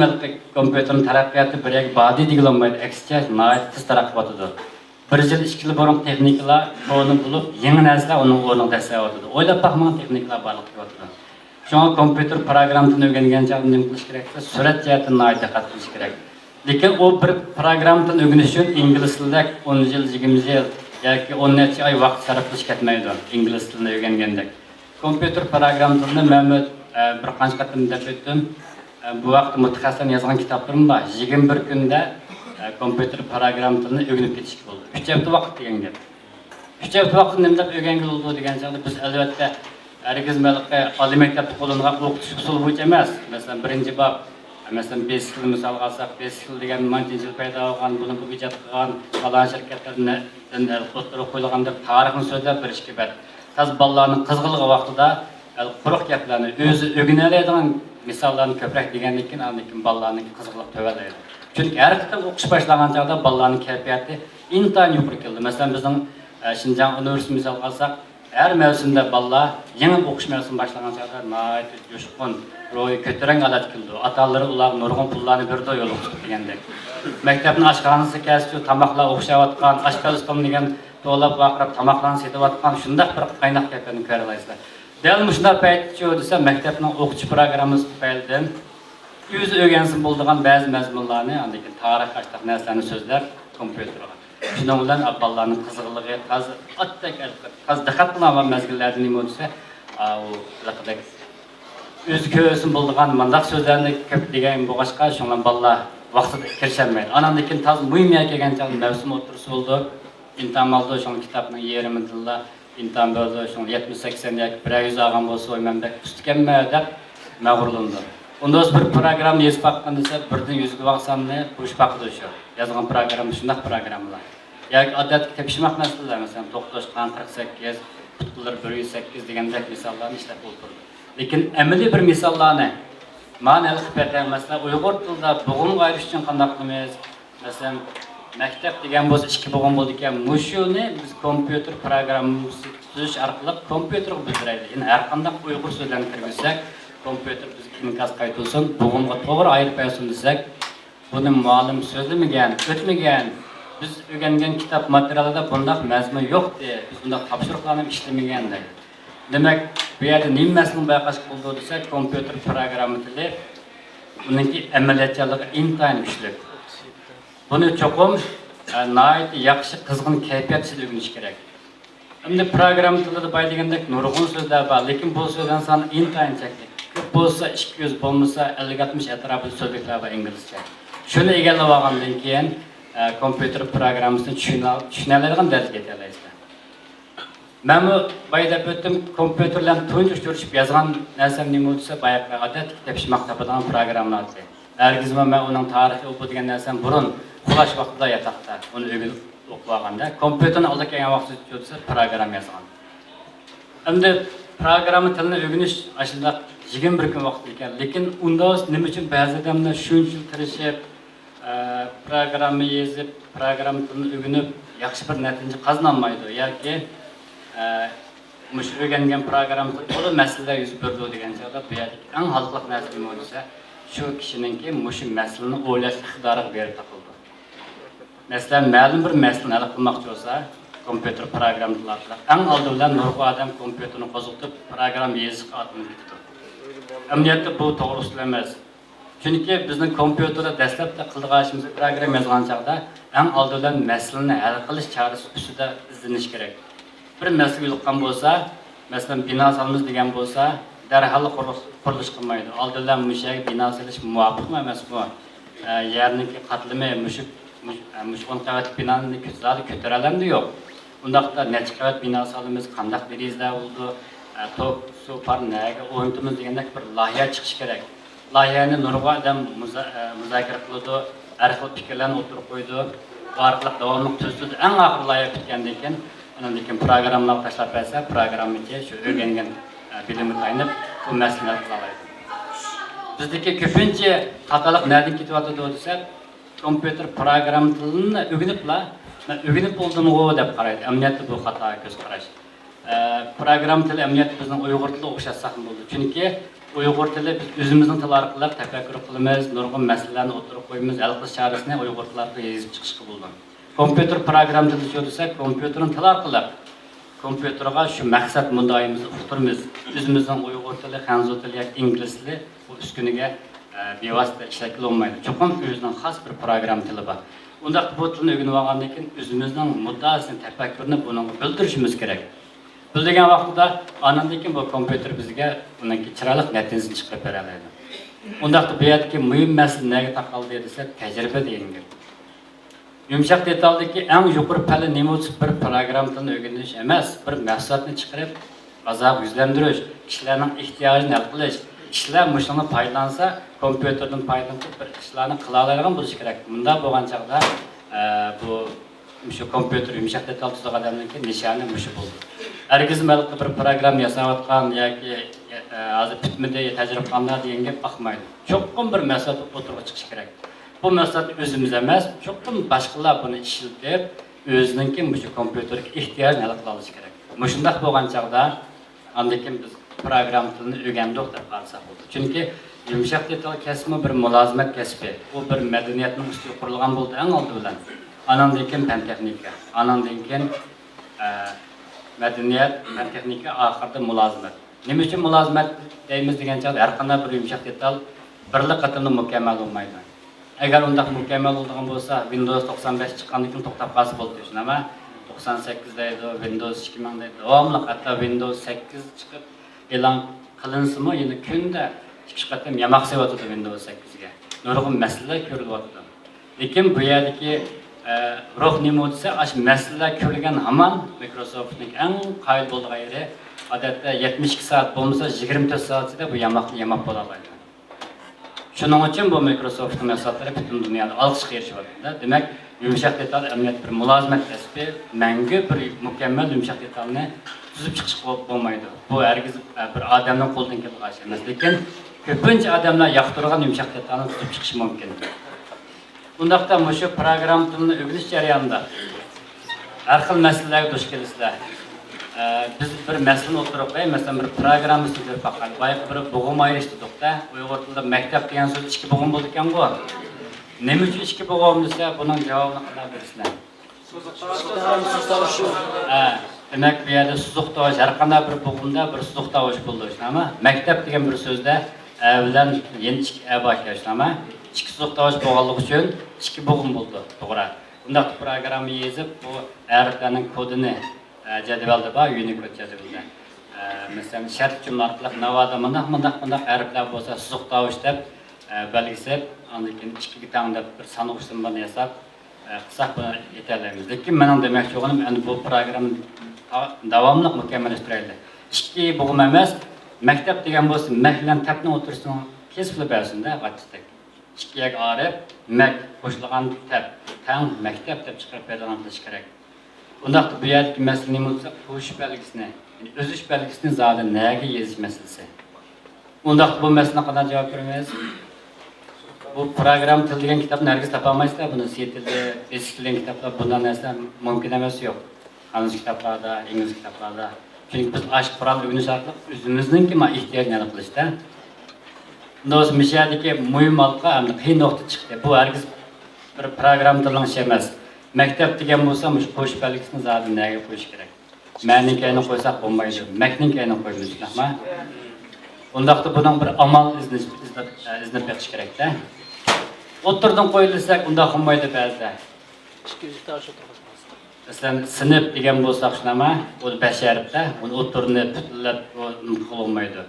kompyuterning taraqqiyoti bir badiy deyilinmaydi, aksincha nihoyat tez taraqqiyot etadi. Bir yil 2 yil burun texnikalar o'rni bo'lib, yangi narsalar uning o'rniga tasavvur etadi. O'ylab baxman texnikalar borliq bo'lyapti. Şuna kompüter programını öğrengen çağda ne qilish kerak? Surat jihatdan diqqat qilish kerak. Lekin o bir programdan öğrenish uchun ingliz tilida 10 yil, 20 yil yoki 10 necha oy vaqt sarf qilish ketmaydi ingliz tilini öğrengandek. Kompüter programını men bir qancha qatim deb o'tdim. Bu vaqt mutaxassislar yozgan kitoblarim bor. 21 kunda kompüter programını öğrenib ketishga bo'ldi. 3 hafta vaqt degan gap. 3 hafta vaqt nima deb o'rgangan bo'ldi degan chog'da biz albatta herkes malaka oliy maktabda qo'llangan o'qitish usuli bo'yicha emas. Masalan, birinchi bob, masalan, 5 yil misol olsak, 5 yil degan mantiq yil paydo bo'lgan, buni bu ijod qilgan falon shirkatlardan o'ttirib qo'yilgan deb tarixni so'zlab berishga bat. Taz bolalarning qizg'iligi vaqtida quruq gaplarni o'zi o'rganadigan misollarni ko'proq degandan keyin anikin bolalarning qizg'iligi to'valaydi. Chunki har qanday o'qish boshlagan chog'da bolalarning kayfiyati intayin yuqori keldi. Masalan, bizning Şinjan Üniversitesi misal alsak, her mevsimde balla yeni okuş mevsimi başlanan çağda nayet coşkun, ro'yi kötüren adet kıldı. Ataları ular nurgun pullarını birde yol okuştu degandek. Mektebin aşkarınızı kesiyor, tamakla okuşayotgan, aşkar ustam degen dolap vaqirab tamaklarını setiyotgan şundaq bir qaynak gaplarni ko'ra olasizlar. Dal mushundaq paytda desa mektebning o'qitish programmasi tufaylidan o'zi o'rgansin bo'ladigan ba'zi mazmunlarni, andikin tarix ashtaq narsalarni so'zlar kompyuterga. Şunun bilan bolalarning qiziqligi, qaz diqqat qilingan mezgillarda nima bo'lsa, u laqadek o'zi ko'rsin bo'ladigan mandaq so'zlarni ko'p degan bo'g'ashqa shundan bolalar vaqtida kirisholmaydi. Anandan taz muhimga kelgan chog'da mavsum o'tirisi bo'ldi. İmtihon oldi, shu kitobning yerimi dilla imtihon bo'ldi, shu 70-80 yoki 100 olgan bo'lsa, o'ymanda ustkanma deb mag'rurlandi. Unda bir program yozib baqqan desa, birdan 100 ga vaqsanni qo'shib baqqdi shu. Yozgan program shunday programlar. Yoki odatda tepishmoq narsalar, masalan, to'xtashgan 48, qutqalar 108 degandek misollarni ishlab o'tirdi. Lekin amaliy bir misollarni ma'noli qilib masalan, Uyg'ur tilida bo'g'in ayirish uchun qanday qilamiz? Masalan, maktab degan bo'lsa 2 bo'g'in bo'ldi ekan, mushuni biz kompyuter programmasi tuzish orqali kompyuterga bildiraylik. Ya'ni har qanday Uyg'ur so'zlarini kirgizsak, kompüter bizga inkaz qaytılsın, bugunga to'g'ri ayirib qo'ysin desak, buni muallim so'zlamagan, o'tmagan, biz o'rgangan kitob materialida bundaq mazmun yo'qdi, biz bundaq topshiriqlarni ishlamagan deydi. Demak, bu yerda nima mazmun bayqash bo'ldi desak, kompyuter programma tili uningki amaliyotchanligi intayin kuchli. Buni cho'qim nihoyat yaxshi qizg'in kayfiyatda o'rganish kerak. Endi programma tilida bayligandek nurg'un so'zlar bor, lekin bu so'zlar soni intayin chekli. Bo'lsa 200 bo'lmasa 50-60 atrofida so'zliklar bor inglizcha. Shuni egallab olgandan keyin kompyuter programmasini tushunadigan darajaga yetalasizlar. Men bu bayda o'tdim kompyuterlarni tunji tushirib yozgan narsam nima bo'lsa, bayaqi odat tepishmoq topadigan programmalar. Hargizmi men uning tarixiy o'qib degan narsam burun xulash vaqtida yataqda uni o'rganib o'qib olganda kompyuterni olib kelgan vaqtda o'tsa program yozgan. Endi programma tilini o'rganish ashunda 21 kun vaqt ekan, lekin unda nima uchun ba'zi odamlar shuncha tirishib programma yozib, programma tilini o'rganib yaxshi bir natija qozonolmaydi yoki mush o'rgangan programmada to'liq masalalar yuz berdi degan chog'da bu yerda eng xalqliq narsa nima bo'lsa, shu kishiningki mush masalani o'ylash iqtidoriga berib taqildi. Masalan, ma'lum bir masalani hal qilmoqchi bo'lsa, kompüter programmalar eng oldi bilan nurg'un odam kompyuterni qo'zg'atib program yozishga otlanadi. Emniyette bu to'g'ri emas. Chunki bizning kompyuterda dastlabda qildiqashimiz program yozgan chog'da eng oldidan masalani hal qilish chorasi ustida izlanish kerak. Bir masala yo'qgan bo'lsa, masalan, bino solamiz degan bo'lsa, darhol qurilish qilmaydi. Oldidan mushaga bino solish muvofiqmi emasmi? Yerniki qatlami mushqon qavat binoni ko'taralamdi yo'q. Undaqda necha qavat bino solamiz, qanday derizlar bo'ldi? Top, su, parnaga o'yintimiz degandek bir loyiha chiqish kerak. Loyihani nurg'un odam muzokara qildi, har xil fikrlarni o'tirib qo'ydi, bu orqali davomli tuzdi. Eng oxir loyiha bitgandan keyin, undan keyin programmalar tashlab bersa, programmaga shu o'rgangan bilimni taynib, bu masalani qila oladi. Bizdagi ko'pincha xatolik nerdan ketyapti desak, kompyuter programma tilini o'rganib bo'ldimmi deb qaraydi. Amniyatda bu xato ko'z qarash. Program tili emniyeti bizning Uyg'ur tili o'xshatsak bo'ldi. Chunki Uyg'ur tili biz o'zimizning til orqali tafakkur qilamiz, nurg'un masalalarni o'tirib qo'yamiz, hal qilish chorasini Uyg'ur tili orqali yozib chiqishga bo'ldi. Kompyuter program tili desak, kompyuterning tili orqali kompüterga şu maqsad mundayimiz uqtirmiz. Özümüzün Uyghur tili, Hanzu tili, İngiliz tili bu üstünüge bevasita ishlatilmaydi. Çoxum özünün xas bir program tili var. Undaq bu tilni öğrenip algandan keyin özümüzün muddasini, tefekkürünü bunu bildirishimiz kerak. Bildigan vaqtda anandan keyin bu kompüter bizga buningki chiroyli natijani chiqarib beradi. Undaqda bu yerdagi muhim masala nega taqaldi desa, tajriba deyilgan. Yumshoq detaldagi eng yuqori palla nima bo'lsa bir program tilini o'rganish emas, bir mahsulotni chiqarib, azab yuzlantirish, kishilarning ehtiyojini hal qilish, kishilar mushuni foydalansa, kompüterdan foydalanib bir ishlarni qila oladigan bo'lishi kerak. Bunda bo'lgan chaqda bu shu kompüter yumshoq detal tuzilgan odamniki nishoni mushu bo'ldi. Hargiz malqa bir program yasayotgan yoki hozir bitmidi, tajriba qilganlar deganga baxmaydi. Cho'qqin bir masala o'tirib chiqish kerak. Bu masala o'zimiz emas, cho'qqin boshqalar buni ishlatib, o'zininki mushu kompüterga ehtiyojni hal qila olish kerak. Mushundaq bo'lgan chaqda andakin biz program tilini o'rgandik deb qarsak bo'ldi. Chunki yumshoq detal kasbi bir mulozimat kasbi. Bu bir madaniyatning ustiga qurilgan bo'ldi eng oldi bilan. Anandan keyin fan texnika, anandan keyin madaniyat, fan texnika, oxirida mulozimat. Nima uchun mulozimat deymiz degan chaqda har qanday bir yumshoq detal birlik qatimda mukammal bo'lmaydi. Agar undaq mukammal bo'lgan bo'lsa, Windows 95 chiqqandan keyin to'xtab qolsa bo'ldi. Nima 98 deydi, Windows 2000 deydi. Davomli hatto Windows 8 chiqib e'lon qilinsimi, yana kunda 2 qatim yamoq sevotdi Windows 8 ga. Nurg'un masalalar ko'rilyapti. Lekin bu yerdagi ruh nima desa, ash masalalar ko'rilgan hamon Microsoftning eng qoyil bo'lgan yeri odatda 72 soat bo'lmasa 24 soatda bu yamoqni yamoq bo'la oladi. Shuning uchun bu Microsoft mahsulotlari butun dunyoda olqishga erishyapti. Demak, yumshoq detal amniyat bir mulozimat kasbi, mangu bir mukammal yumshoq detalni tuzib chiqish bo'lmaydi. Bu hargiz bir odamning qo'lidan kelgan ish emas, lekin ko'pincha odamlar yoqtirgan yumshoq detalni tuzib chiqish mumkin. Bundaqda mushu program tilini o'rganish jarayonida har xil masalalarga duch kelasizlar. Biz bir masalani o'tirib qo'yib, masalan bir programmani ko'rib baqqan. Boyaq bir bo'g'im ayirishdik-da. Uyg'ur tilida maktab degan so'z ikki bo'g'im bo'ldi ekan-ku. Nima uchun ikki bo'g'im desa, buning javobini qilib bersizlar. Demak, bu yerda suzuq tovush, har qanday bir bo'g'imda bir suzuq tovush bo'ldi, shunami? Maktab degan bir so'zda bilan yenchik boshqa, shunami? Ikki suzuq tovush bo'lganligi uchun ikki bo'g'im bo'ldi, to'g'ri. Bundaq programma yozib, bu harflarning kodini jadvalda bor, Unicode jadvalda. Masalan, shart jumla orqali navoda mundaq harflar bo'lsa, suzuq tovush deb belgilab, undan keyin ikki tangda bir sanoq simbolini yasab, qisqa buni yetarlimiz. Lekin mening demoqchi bo'lganim, endi bu program davomli mukammallashtirildi. Ikki bo'g'im emas, maktab degan bo'lsa, maklan tapni o'tirsin, kesib bersin-da, vaqtda. Ikkiga arif, mak qo'shilgan tap, tang maktab deb chiqarib beradigan qilish kerak. Undaqda bu yerdagi masala nima bo'lsa, qo'shish belgisini, ya'ni o'zish belgisini zodi nega yozish masalasi. Undaqda bu masalaga qanday javob beramiz? Bu program til degan kitobni hargiz topa olmaysizlar. Buni chet tilda, eski tilda kitoblar bundan narsa mumkin emas yo'q. Xonuz kitoblarda, ingliz kitoblarda. Chunki biz ash Qur'on o'rganish orqali o'zimizningki ehtiyojni hal qilishda. Bundoq mishadagi muhim halqa hamda qiyin nuqta chiqdi. Bu hargiz bir program tilning ishi emas. Maktab degan bo'lsa, mush qo'shish belgisini zodi nega qo'yish kerak? Ma'nikayni qo'ysak bo'lmaydi. Makninkayni qo'ymiz, nima? Undaqda buning bir amal iznab berish kerak-da. O'tirdan qo'yilsak, unda bo'lmaydi ba'zida. Masalan, sinf degan bo'lsak, shunama, bu 5 harfda, uni o'tirni butunlab qilolmaydi.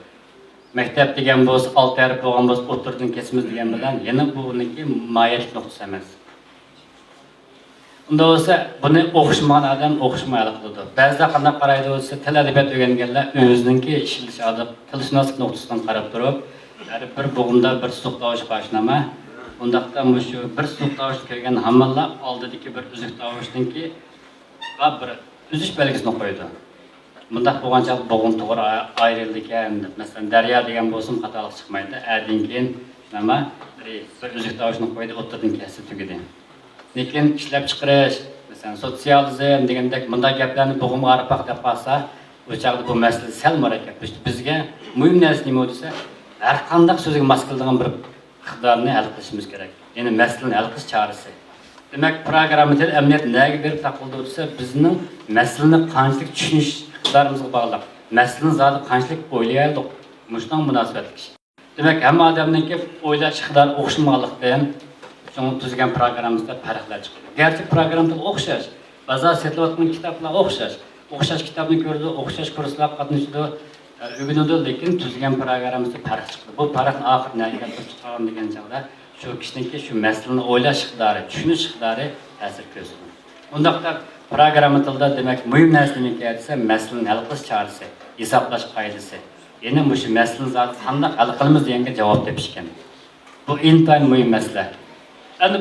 Maktab degan bo'lsa, 6 harf bo'lgan bo'lsa, o'tirdan kesimiz degan bilan, yana bu uniki moyillik nuqtasi emas. Unda bo'lsa, buni o'qishmagan odam o'qishmay qiladi. Ba'zida qanday qaraydi bo'lsa, til adabiyot o'rganganlar o'zininki ishlish adab, tilshunoslik nuqtasidan qarab turib, har bir bo'g'imda bir suzuq tovush qo'shnama, undaqda shu bir suzuq tovush kelgan hammalar oldidagi bir uzuk tovushningki bir uzish belgisini qo'ydi. Bundaq bo'lgancha bo'g'im to'g'ri ayrildi ekan. Masalan, daryo degan bo'lsin, xatolik chiqmaydi. Adin keyin nima bir uzuk tovushni qo'ydi, o'tirdan kesib tugadi. Lekin ishlab chiqarish, masalan, sotsializm degandek bunday gaplarni bo'g'imga arpaq deb qolsa, o'chaqda bu masala sal murakkab. Bizga muhim narsa nima desa, har qanday so'zga mos keladigan bir iqtidorni hal qilishimiz kerak. Ya'ni masalani hal qilish chorasi. Demak, programma til amniyat nega berib taqildi desa, bizning masalani qanchalik tushunish iqtidarımızga bağlı. Məsələni zadı qançalik o'ylayalıq, muşdan münasibətli. Demək, hamma adamningki o'ylash iqtidori o'xshamaqlikdan şunu tuzgan programmamizda farqlar chiqadi. Gerçi programmada o'xshash, ba'zan setilayotgan kitoblar o'xshash kitobni ko'rdi, o'xshash kurslarga qatnashdi, o'rganadi, lekin tuzgan programmamizda farq chiqdi. Bu farqni oxir nega chiqqan degan chog'da shu kishiniki shu masalani o'ylash iqtidori, tushunish iqtidori ta'sir ko'rsatadi. Undaqda programma tilida demak muhim narsa nima desa, masalani hal qilish chorasi, hisoblash qoidasi. Yine bu şu meseleni zaten qanday hal qilamiz deganga javob topishgan. Bu intayin muhim masala. Endi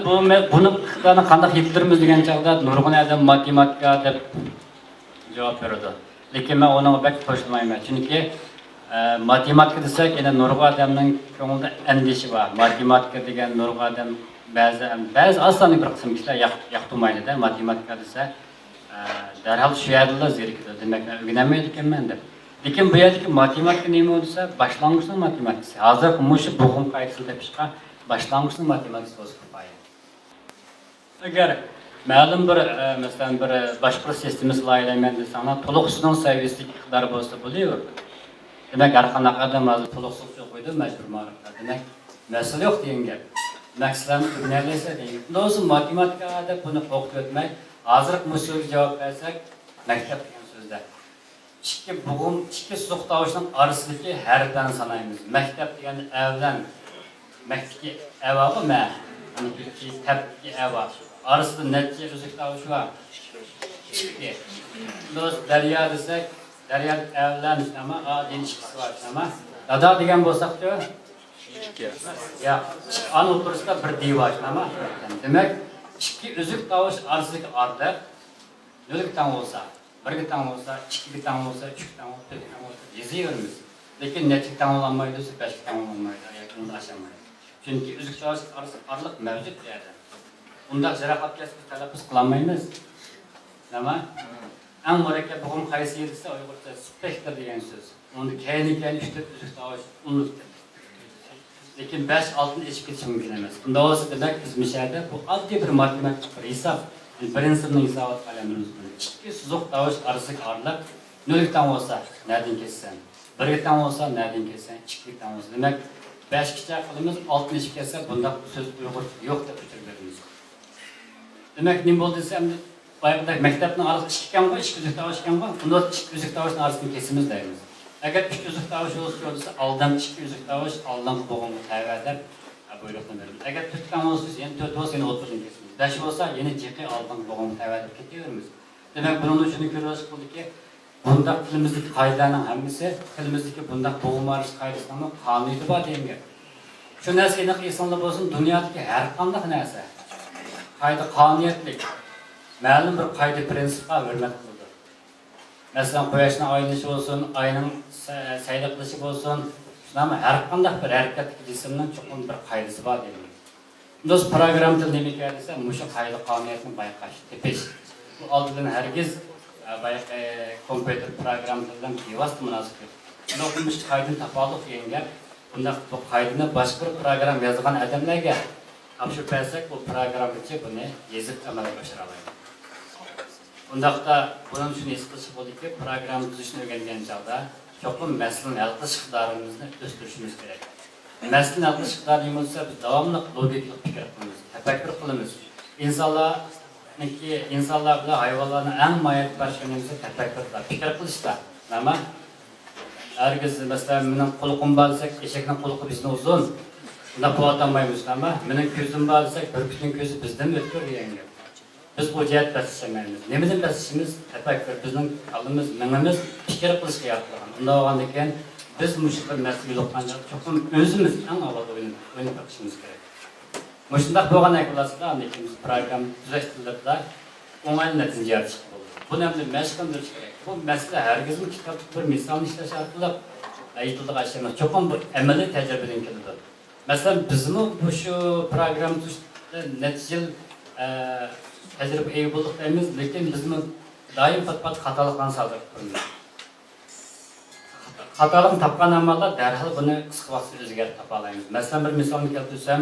buni iqtidorni qanday yetiramiz degan chog'da nurg'un odam matematika deb javob beradi. Lekin men ona bak qo'shilmayman. Chunki matematika desak, yana nurg'un odamning ko'nglida andishi bor. Matematika degan nurg'un odam ba'zi asosiy bir qism kishilar yoqtirmaydi-da. Matematika desa, darhol shu yerda zerikadi. Demak, men o'rganmaydi ekanman deb. Lekin bu yerdagi matematika nima bo'lsa, boshlang'ich matematikasi. Hozir mushu bo'g'im qoidasi deb chiqqan boshlang'ich matematikasi bo'lsa kifoya. Agar ma'lum bir masalan bir boshqaruv sistemasi loyihalayman desanglar, to'liq ustidan servislik iqtidor bo'lsa bo'laveradi. Demak, har qanday odam hozir to'liq suv qo'ydi, majbur ma'rifat. Demak, masala yo'q degan gap. Maksimum o'rganaysa degan. Do'stim matematikada buni o'qitib o'tmay, hozir musulga javob bersak, maktab degan so'zda ikki bo'g'im, ikki suzuq tovushning orasidagi harflarni sanaymiz. Maktab deganda avlan, maktabga avaqi ma, yani ikki tabki avaq. Orasida necha suzuq tovush bor? Ikki. Do'st daryo desak, daryo avlan nima, a degan ikkisi bor, nima? Dada degan bo'lsa-ku, ikki. Ya, ana o'tirisida bir devor, nima? Demak, ikki suzuq tovush orasidagi orda nolga teng bo'lsa, birga teng bo'lsa, ikkiga teng bo'lsa, uchga teng bo'lsa, to'rtga teng bo'lsa yozayveramiz. Lekin necha teng bo'lmaydi, beshga teng bo'lmaydi, yakunda ashamaydi. Chunki uzuk tovush orasi orliq mavjud yerda. Unda jarohat kesib talaffuz qilmaymiz. Nima? Eng murakkab bo'g'im qaysi desa, Uyg'urcha spektr degan so'z. Unda keyin uchta uzuk tovush unutdi. Lekin 5-6 ni eshib ketish mumkin emas. Unda bo'lsa demak biz mishada bu oddiy bir matematik bir hisob. Birinchisining hisobot qalamimiz bilan ikki suzuq tovush orasiga orliq nolga teng bo'lsa, nerdan kessan? Birga teng bo'lsa, nerdan kessan? Ikkiga teng bo'lsa, demak 5 kicha qilamiz, 6 ni eshib ketsa, bunda so'z Uyg'urcha yo'q deb tushunamiz. Demak, nima bo'ldi desam, boyagida maktabning orasi ikki ekan, ikki uzuk tovush ekan, unda ikki uzuk tovushning orasini kesimiz deymiz. Agar ikki uzuk tovush bo'lsa, oldin ikki uzuk tovush, oldin bo'g'imga tayyorlab buyruqni beramiz. Agar 4 ekan bo'lsa, endi 4 bo'lsa, endi 30 ni kesamiz. 5 bo'lsa, yeni jiqi oldin bo'g'imga tayyorlab ketaveramiz. Demak, buning uchun ko'rish qildiki, bunda tilimizdagi qoidalarning hammasi, tilimizdagi bunda bo'g'im arish qoidasining qonuniyati bor degan. Shu narsani qilsanglar bo'lsin, dunyodagi har qanday narsa qoida qonuniyatlik, ma'lum bir qoida prinsipga hurmat qiladi. Masalan, quyoshning aylanishi bo'lsin, oyning sayr qilishi bo'lsin, shunami har qanday bir harakatli jismning cho'qim bir qoidasi bor degan. Do'st program tilida nima desa, mushu qoida qonuniyatni bayqash, tepish. Bu oldindan hargiz kompyuter program tilidan bevosita munosabat. Buni mush qoidani topolib degan, bunda bu qoidani boshqa bir program yozgan odamlarga apshirib bersak, bu programgacha buni yezib amalga oshira oladi. Bundaqda buning uchun his qilish bo'ldiki, program tuzishni o'rgangan chog'da cho'qim masalani hal qilish iqtidorimizni o'stirishimiz kerak. Masalani hal qilish iqtidori bo'lsa, biz davomli logik fikr qilamiz, tafakkur qilamiz. İnsanlar bilan hayvonlarning eng moyat farqingizni tafakkurda, fikr qilishda. Nima? Hargiz masalan, mening quliqim bor desak, eshakning quliqi bizdan uzun. Unda qo'llanmaymiz, nima? Mening ko'zim bor desak, burkutning ko'zi bizdan o'tkir degan gap. Biz bu jihat basishmaymiz. Nimadan basishimiz? Tafakkur, bizning qalbimiz, mingimiz fikr qilishga yo'qolgan. Unda bo'lgandan keyin biz mushuk bir narsaga yo'qqanda cho'qim o'zimiz eng avval o'ylab bakishimiz kerak. Mushundaq bo'lgandan keyin biz program tuzashtirishda onlayn natija chiqib bo'ldi. Buni ham mashqlandirish kerak. Bu masala hargiz kitobda bir misolni ishlash orqali aytiladigan ashyolar cho'qim bu amaliy tajribadan keladi. Masalan, bizmi bu shu program tuzishda natijal tajriba ega bo'ldik deymiz, lekin bizni doim xatoliklarni sodir qilamiz. Xatolikni topgan amallar darhol buni qisqa vaqtda o'zgartirib topa olamiz. Masalan, bir misolni keltirsam,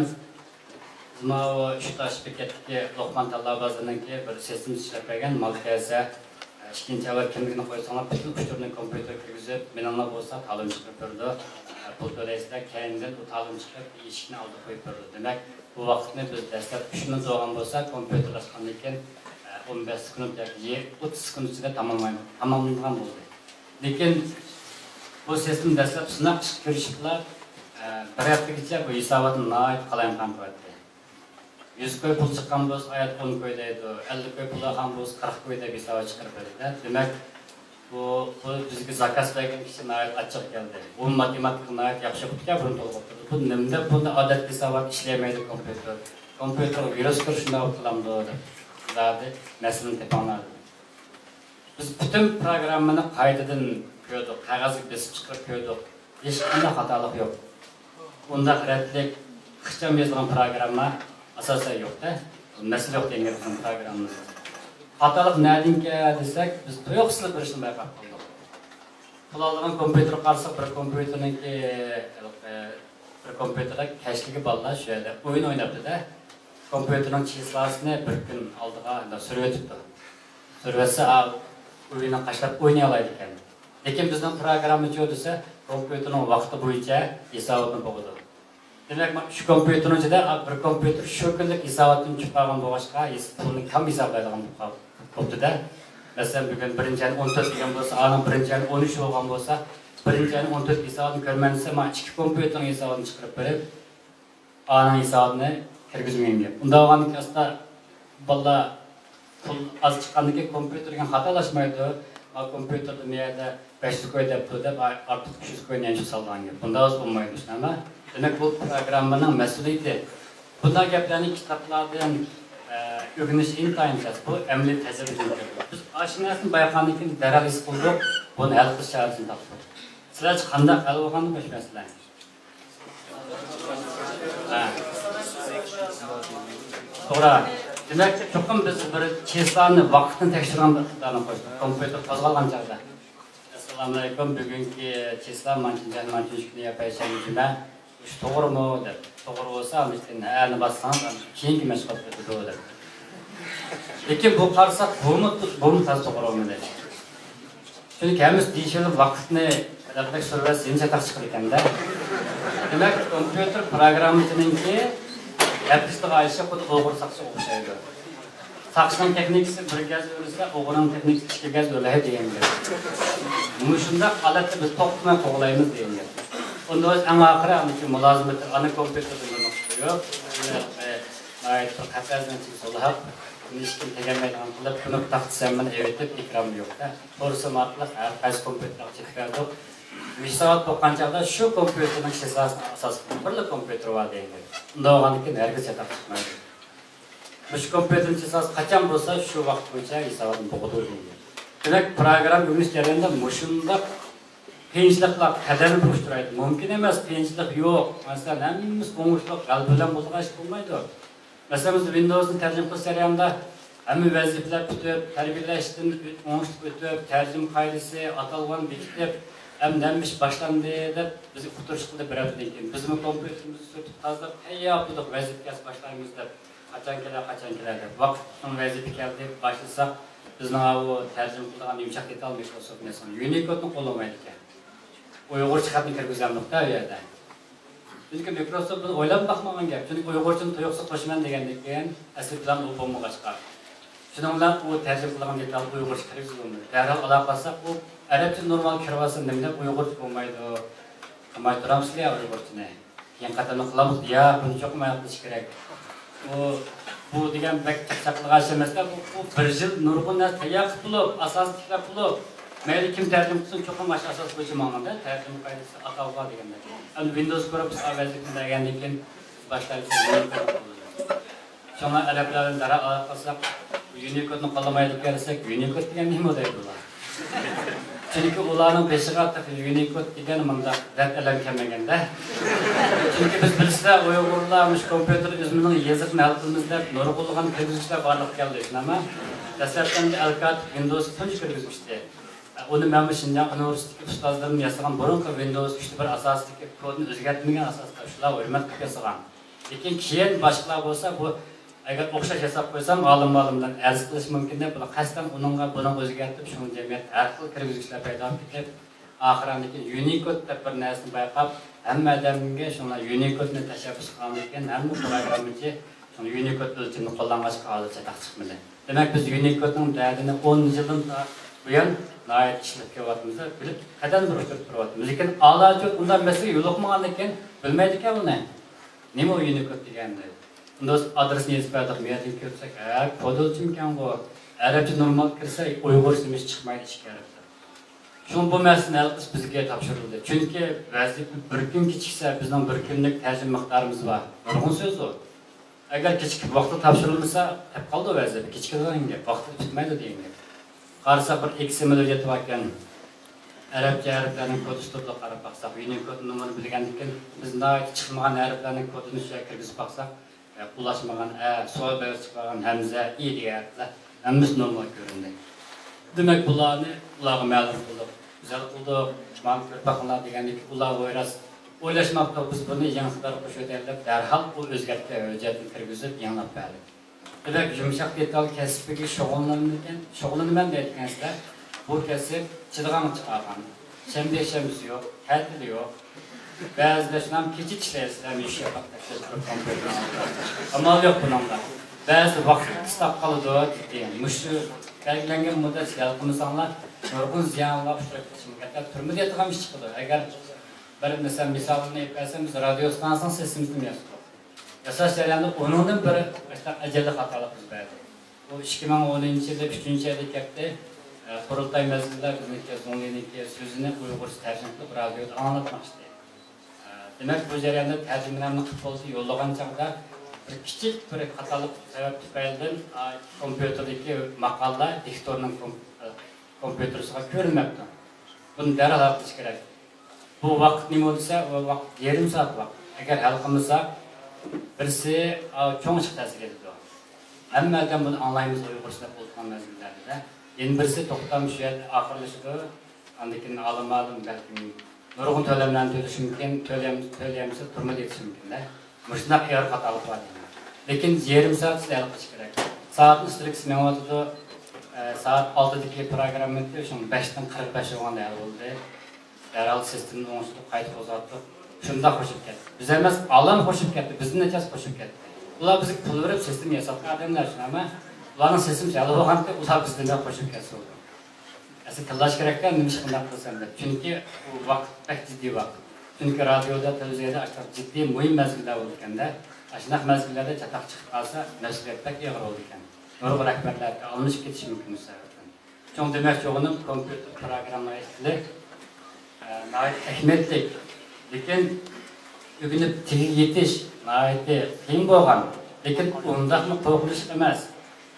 Zima o 3 taş beketdagi Loqman Talla bazarınınki bir sistem ishlab bergan Malkasa ikkinchi avval kimligini qo'ysanlar butun uch turning kompyuter kirgizib meninglar bo'lsa ta'lim chiqib turdi pul to'laysizlar keyindan u ta'lim chiqib eshikni oldiga qo'yib turdi demak bu vaqtni biz dastlab 3 minut olgan bo'lsa kompyuterlashgandan keyin 15 sekund yoki 30 sekund ichida tamomlangan bo'ldi lekin bu sistem dastlab sinab ko'rishiblar bir haftagacha bu hisobotni nihoyat qalayonqon qilyapti 100 koy pul chiqqan bo'lsa oyat 10 koy deydi 50 koy pul olgan bo'lsa 40 koy deb hisobot chiqarib beradi demak bu bizga zakaz bergan kishi nihoyat achchiq keldi u matematika nihoyat yaxshi o'qitgan buni to'g'ri turdi bu nimda bunda odatda hisobot ishlamaydi kompyuter virus kirish shunday qilamdi deb masalani tepamadi biz butun programmani qaytadan ko'rdik qog'ozga bosib chiqarib ko'rdik hech qanday xatolik yo'q unda xarakterlik ixcham yozilgan programma asosan yo'qda masala yo'q degan bizning programmamiz xatolik nadinka desak biz to'yoqsizlik birishni bayqab qoldik pul olgan kompyuter qarasak bir kompyuterda kashligi bolalar shu yerda o'yin o'ynabdida kompyuterning chislosini bir kun oldiga surib o'tibdi surib o'tsa o'yinni qashlab o'ynay oladi ekan lekin bizning programma yo'q desa kompyuterning vaqti bo'yicha hisobotni bo'ladi demak shu kompyuterning ichida bir kompyuter shu kunlik hisobotni chiqargan bo'lg'achqa pulni kam hisoblaydigan bo'libdi-da. Masalan bugun 1-14 degan bo'lsa, aning 1-13 bo'lgan bo'lsa, 1-14 hisobini ko'rmansa, men ikki kompyuterning hisobini chiqarib berib, aning hisobini kirgizmayman. Unda olgandan asta balla pul az chiqqandan keyin kompyuterga xatolashmaydi. Kompyuterda meyada 500 koy deb deb ortiq 300 koyni yanchib solgan. Bunda o'z bo'lmaydi shunami? Demak bu programmaning mas'uliyati. Bunday gaplarni kitoblardan o'rganish intayin tez. Bu amaliy tajribadan. Biz ashinasini bayqandan keyin darhol his qildik, buni hal qilish chorasini topdik. Sizlar qanday hal bo'lganini bilmaysizlar. To'g'ri. Demak, cho'qim biz bir chislani vaqtini tekshirganlarni qo'ydik. Kompyuter qo'zg'algan chog'da. Assalomu alaykum. Bugungi chislar manchani kuni yapaysan juma. Shu to'g'rimi deb. To'g'ri bo'lsa, lekin hali bassangiz keyingi mashg'ulot qiladi deb. Lekin bu qarasak, bumi to'g'ri bo'lmaydi. Chunki hamiz deyishimiz vaqtni qadar survat sencha taqchiq ekanda. Demak, kompyuter programmasininki yapıştığı ayşe kod oğur saksı oluşaydı. Saksının teknikisi bir gez ölürse, oğurun teknikisi iki gez öyle diyenler. Muşunda aletli biz topluma koğulayımız diyenler. Onda öz en akırı anıcı mülazımettir, anı kompüterden olmak istiyor. Ait bir kafezden çıkış olarak, nişkin tegemeyden kılıp, bunu taktısam ben evetip ikramı yok da. Doğrusu martlık, her kaç kompüter çıkardık. Misal boqqanchaqda shu kompyuterning shifrasini asos qilib bir kompyuter bor deydi. Unda olgandan keyin herkes yetib chiqmaydi. Shu kompyuterning shifrasi qachon bo'lsa shu vaqt bo'yicha hisobni bo'ladi deydi. Demak, program o'rganish jarayonida mushunda qiyinchiliklar qadamni bo'lishtiradi. Mumkin emas, qiyinchilik yo'q. Masalan, hammamiz o'ngishliq qalb bilan bo'lg'ash bo'lmaydi. Masalan, biz Windows'ni tarjima qilish jarayonida hamma vazifalar bitib, tarbiyalashdan o'ngishlik o'tib, tarjima qoidasi atalgan bekitib Emdenmiş başlandı deb bizi kurtuluş qilib beradigan keyin bizmi kompyuterimizni sotib tozalab tayyorladik vazifasi boshlaymiz deb qachon keladi deb vaqtning vazifa keldi boshlasak bizning bu tarjima qilgan yumshoq detal Microsoft nasan Unicode-ni qo'llamaydi ekan uyg'urcha xatni kirgizganlikda u yerda chunki Microsoft buni o'ylab baxmagan gap chunki uyg'urchani to'yoqsa qo'shman degandan keyin asl bilan u bo'lmag'achqa shuning bilan u tarjima qilgan detal uyg'urcha kirgizilmaydi darhol aloqasi u Arapça normal kirvası nimde uyg'urcha bo'lmaydi. Qilmay turamsizlar ya uyg'urchani. Keyin qatamni qilamiz, ya buni cho'qmay qilish kerak. Bu degan bak chaqchaqligan emasda bu bir yil nurg'un narsa tayyor qilib, asos tiklab qilib, mayli kim tarjima qilsin cho'qim asos bo'yicha ma'noda tarjima qoidasi atalgan deganda. Endi Windows ko'rib avvalgidan degandan keyin boshlaymiz. Shunga arablardan dara qilsak, Unicode-ni qo'llamaydi kelsak, Unicode degan nima deydi ular? Çünkü ularning peshiga Unicode degan manda rad elan kelmaganda. Çünkü biz bilsizlar Uyg'urlarmish kompyuter o'zimizning yozishni hal qilamiz deb nurg'ulg'an kirgizishlar borliq keldi. Shunami? Dastlabdan Alcat Windows tunch kirgizishdi. Uni men shunday universitet ustozlarim yasagan burunqi Windows 3 bir asoslik kodni o'zgartmagan asosda shular hurmat qilgan. Lekin keyin boshqalar bo'lsa bu agar o'xshash yasab qo'ysam, olim-olimdan arz qilish mumkin-da, bular qasddan uningga buni o'zgartirib, shuni jamiyat har xil kirgizishlar paydo qilib, oxiratdagi Unicode deb bir narsani bayqab, hamma odamga shunday Unicode-ni tashabbus qilgan ekan, hamma programmachi shuni Unicode o'lchimini qo'llanmashga hozircha taqsimladi. Demak, biz Unicode-ning dardini 10 yildan buyon nayet ishlab kelyapmiz, bilib, qadam bir o'tib turyapmiz. Lekin aloji undan masala yo'liqmagan ekan, bilmaydi ekan buni. Nima Unicode deganda? Bundos adresini yozib berdik, meyatni ko'rsak, kod o'lchimkan bu. Arabcha normal kirsa, Uyg'urcha chiqmaydi ishkarib. Şun bu meseleni hal qilish bizga topshirildi. Chunki vazifa bir kun kechiksa, bizning bir kunlik ta'jil miqdorimiz bor. Nurg'un so'z u. Agar kechikib vaqtda topshirilmasa, qolib qoldi vazifa. Kechikadigan gap, vaqtda bitmaydi degan gap. Qarasa bir XML yetib ekan. Arabcha harflarning kodi ustida qarab baqsaq, Unicode numarini bilgandan biz nayt chiqmagan harflarning kodini kirgizib baqsaq, ulashmagan so'z berib chiqqan hamza, i deganlar hammasi normal ko'rindi. Demek bularni ularga ma'lum qildik. Güzel qildik. Mana ko'rpaqlar degandek ular o'ylashmoqda biz buni yangilar qo'shib o'taylik. Darhol u o'zgartga hujjatni kirgizib yanglab berdik. Demak, yumshoq detal kasbiga shug'ullanaman deyotgansizlar, bu kasb chidag'an chiqargan. Shanba shamsi yo'q, ta'til yo'q. Ba'zida shunam kecha ishlaysiz, ish yapaqda kompyuter amal yo'q buningda. Ba'zi vaqt qistab qoladi degan. Mushu belgilangan muddat yalqimizanlar nurg'un ziyonlar uchrayotgan turma deyotgan ish chiqadi. Agar bir misolini aytsam, radio stansiyasining sesimizni yasaydi. Yasash jarayonida o'nundan biri ajalli xatolik yuz berdi. Bu 2010-yilda 3-yilda ketdi. Qurultay mezgilida bizniki zo'nliniki so'zini Uyg'urcha tarjima qilib radioda anglatmoqchi. Demak, bu jarayonda tarjimalarni qilib bo'lsa yo'llagan chog'da bir kichik bir xatolik sabab tufaylidan kompyuterdagi maqollar diktorning kompyuterisiga ko'rinmoqda. Buni darhol hal qilish kerak. Bu vaqt nima bo'lsa, u vaqt yarim soat vaqt. Agar hal qilmasak, birsi cho'ng ta'sir etadi. Hammadan buni onlaynda Uyg'urcha bo'lgan mezgillarda, endi birsi to'xtam shu yerda oxirlashadi. Andikin olmadim balki nurg'un to'lamlarni to'lash mumkin, to'layamsa turma detish mumkin-da. Müşnak yer xatolik bor. Lekin yarim soat hal qilish kerak. Soat instruksiya menotida soat 6dagi programmani shu 5dan 45 bo'lganda hal bo'ldi. Darhol sistemni o'ngishga qayta qo'zg'atdik. Shunda qo'shib ketdi. Biz emas, Alloh qo'shib ketdi, bizni nechasi qo'shib ketdi. Ular bizga pul berib sistem yasatgan odamlar shuni, ammo ularning sistemi hal bo'lganda ular bizdan qo'shib ketdi. Asli tillash kerakda nima ish qilib qilsam deb. Chunki u vaqt pek jiddiy vaqt. Chunki radioda, televiziyada aksar jiddiy muhim mezgillar bo'ldi ekanda, shunaqa mezgillarda chatoq chiqib qolsa, mas'uliyat pek og'ir bo'ldi ekan. Nurg'un rahbarlarga almashib ketish mumkin sababdan. Chunki demakchi o'g'lim kompyuter programmalar ahmetlik. Lekin o'ginib tilga yetish qiyin bo'lgan. Lekin undaqmi qo'rqilish emas.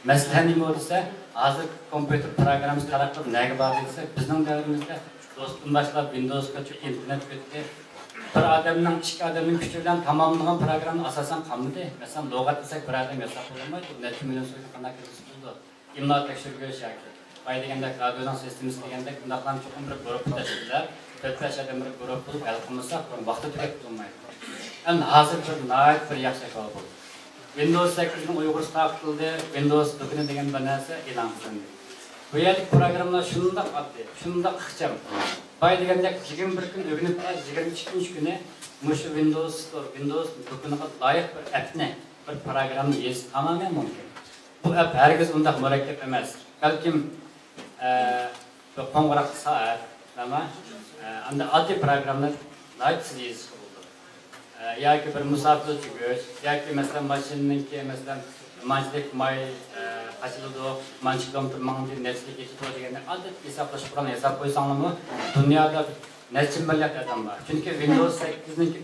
Masalan nima bo'lsa, hozir kompyuter programmasi taraqqiyot nega bor desa, bizning davrimizda dostum boshlab Windowsgacha internet o'tdi. Bir odamning, ikki odamning kuchi bilan tamomlagan programma asosan qolmadi. Masalan, lug'at desak, bir odam yasab bo'lmaydi. Necha million so'zni qanday qilib imlo tekshirgach yoki bay deganda radioning sistemasi deganda bunaqan cho'qim bir guruh tashkillar, 4-5 odam bir guruh bo'lib hal qilmasa, vaqti tugab bo'lmaydi. Endi hozir bir yaxshi ahvol bo'ldi. Windows 8 ning Uyg'urcha taqtildi, Windows 9 degan bir narsa e'lon qilindi. Bu yerlik programmalar shundoq oddiy, shundoq ixcham. Bay deganda 21 kun o'rganib, 22 kuni mushu Windows 9 ga loyiq bir appni, bir programma yazish tamamen mumkin. Bu app hargiz undaq murakkab emas. Balkim qo'ng'iroq soat, anda oddiy programmalar loyiq yazish bo'ldi. Yoki bir musofir chiqish, yoki masalan mashinaniki, masalan manchlik may qachildi, manchlikdan turmangdi, nechlik yetib deganda oddiy hisoblash qurolni hisob qo'ysangmi, dunyoda necha milliard odam bor. Chunki Windows 8 niki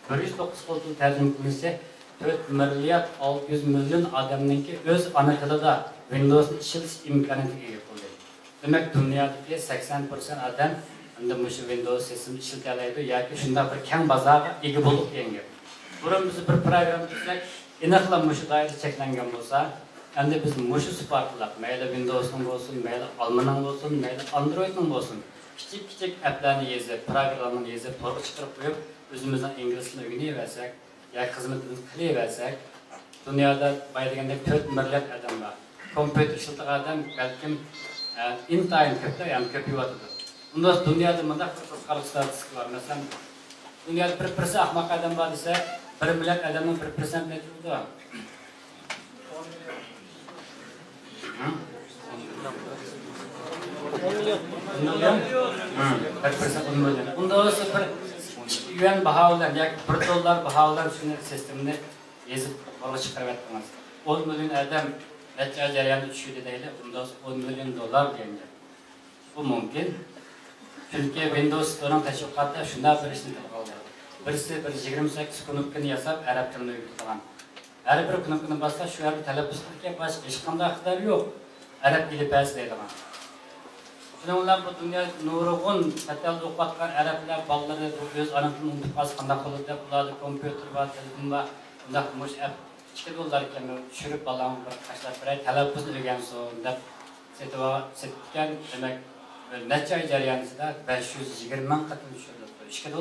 109 qoldi tarjima qilinsa 4 milliard 600 million odamningki o'z ona tilida Windowsni ishlatish imkoniyatiga ega bo'ldi. Demak, dunyodagi 80% odam endi mushu Windows sistemini ishlata yoki shunday bir keng bozorga ega bo'lib degan gap. Burun biz bir program tuzsak, aniqlab mushu doirada cheklangan bo'lsa, endi biz mushu sifatlar, mayli Windowsning bo'lsin, mayli Almaning bo'lsin, mayli Androidning bo'lsin, kichik applarni yozib, programmalarni yozib, to'g'ri chiqarib qo'yib, o'zimizning ingliz tilini o'rganaversak, yoki xizmatimizni qilaversak, Dünyada bayılganda 4 milyar adam var. Kompüter işletilen adam belki intayın köpte yani köpüyor atıdır. Bunda dünyada mında kıskanlık statistik var. Mesela dünyada bir persen ahmak adam var ise 1 milyar adamın 1% ne diyordu? 10 milyon. 1% 10 milyon. Bunda olsa bir yuan bahalılar, yani $1 bahalılar şunu sistemini yazıp yola çıkarıp etmez. 10 milyon adam netçe jarayanda düşüyor değil, bunda olsa $10 milyon diyeyim. Bu mümkün. Türkiye Windows Store'un teşvikatı şunda bir işini kaldı. Birisi bir 28 knopkani yasap Arap tilini öğretilen. Her bir knopkani bassa şu yarı telaffuz kılırken başka hiç qanday iqtidar yok. Arap dili bas deydigan. Şuninglar bu dunyo nurg'un chet o'qiyotgan arablar bolaları o'z ona tilini unutib qolsa qanday qiladi deb ularni kompyuter va telefon va bunday mush app chiqardilar ekan tushirib balamni bir tashlab beray talaffuzni o'rgansin deb setgan demak necha oy jarayonida 520 ming qatim tushirdi. $2.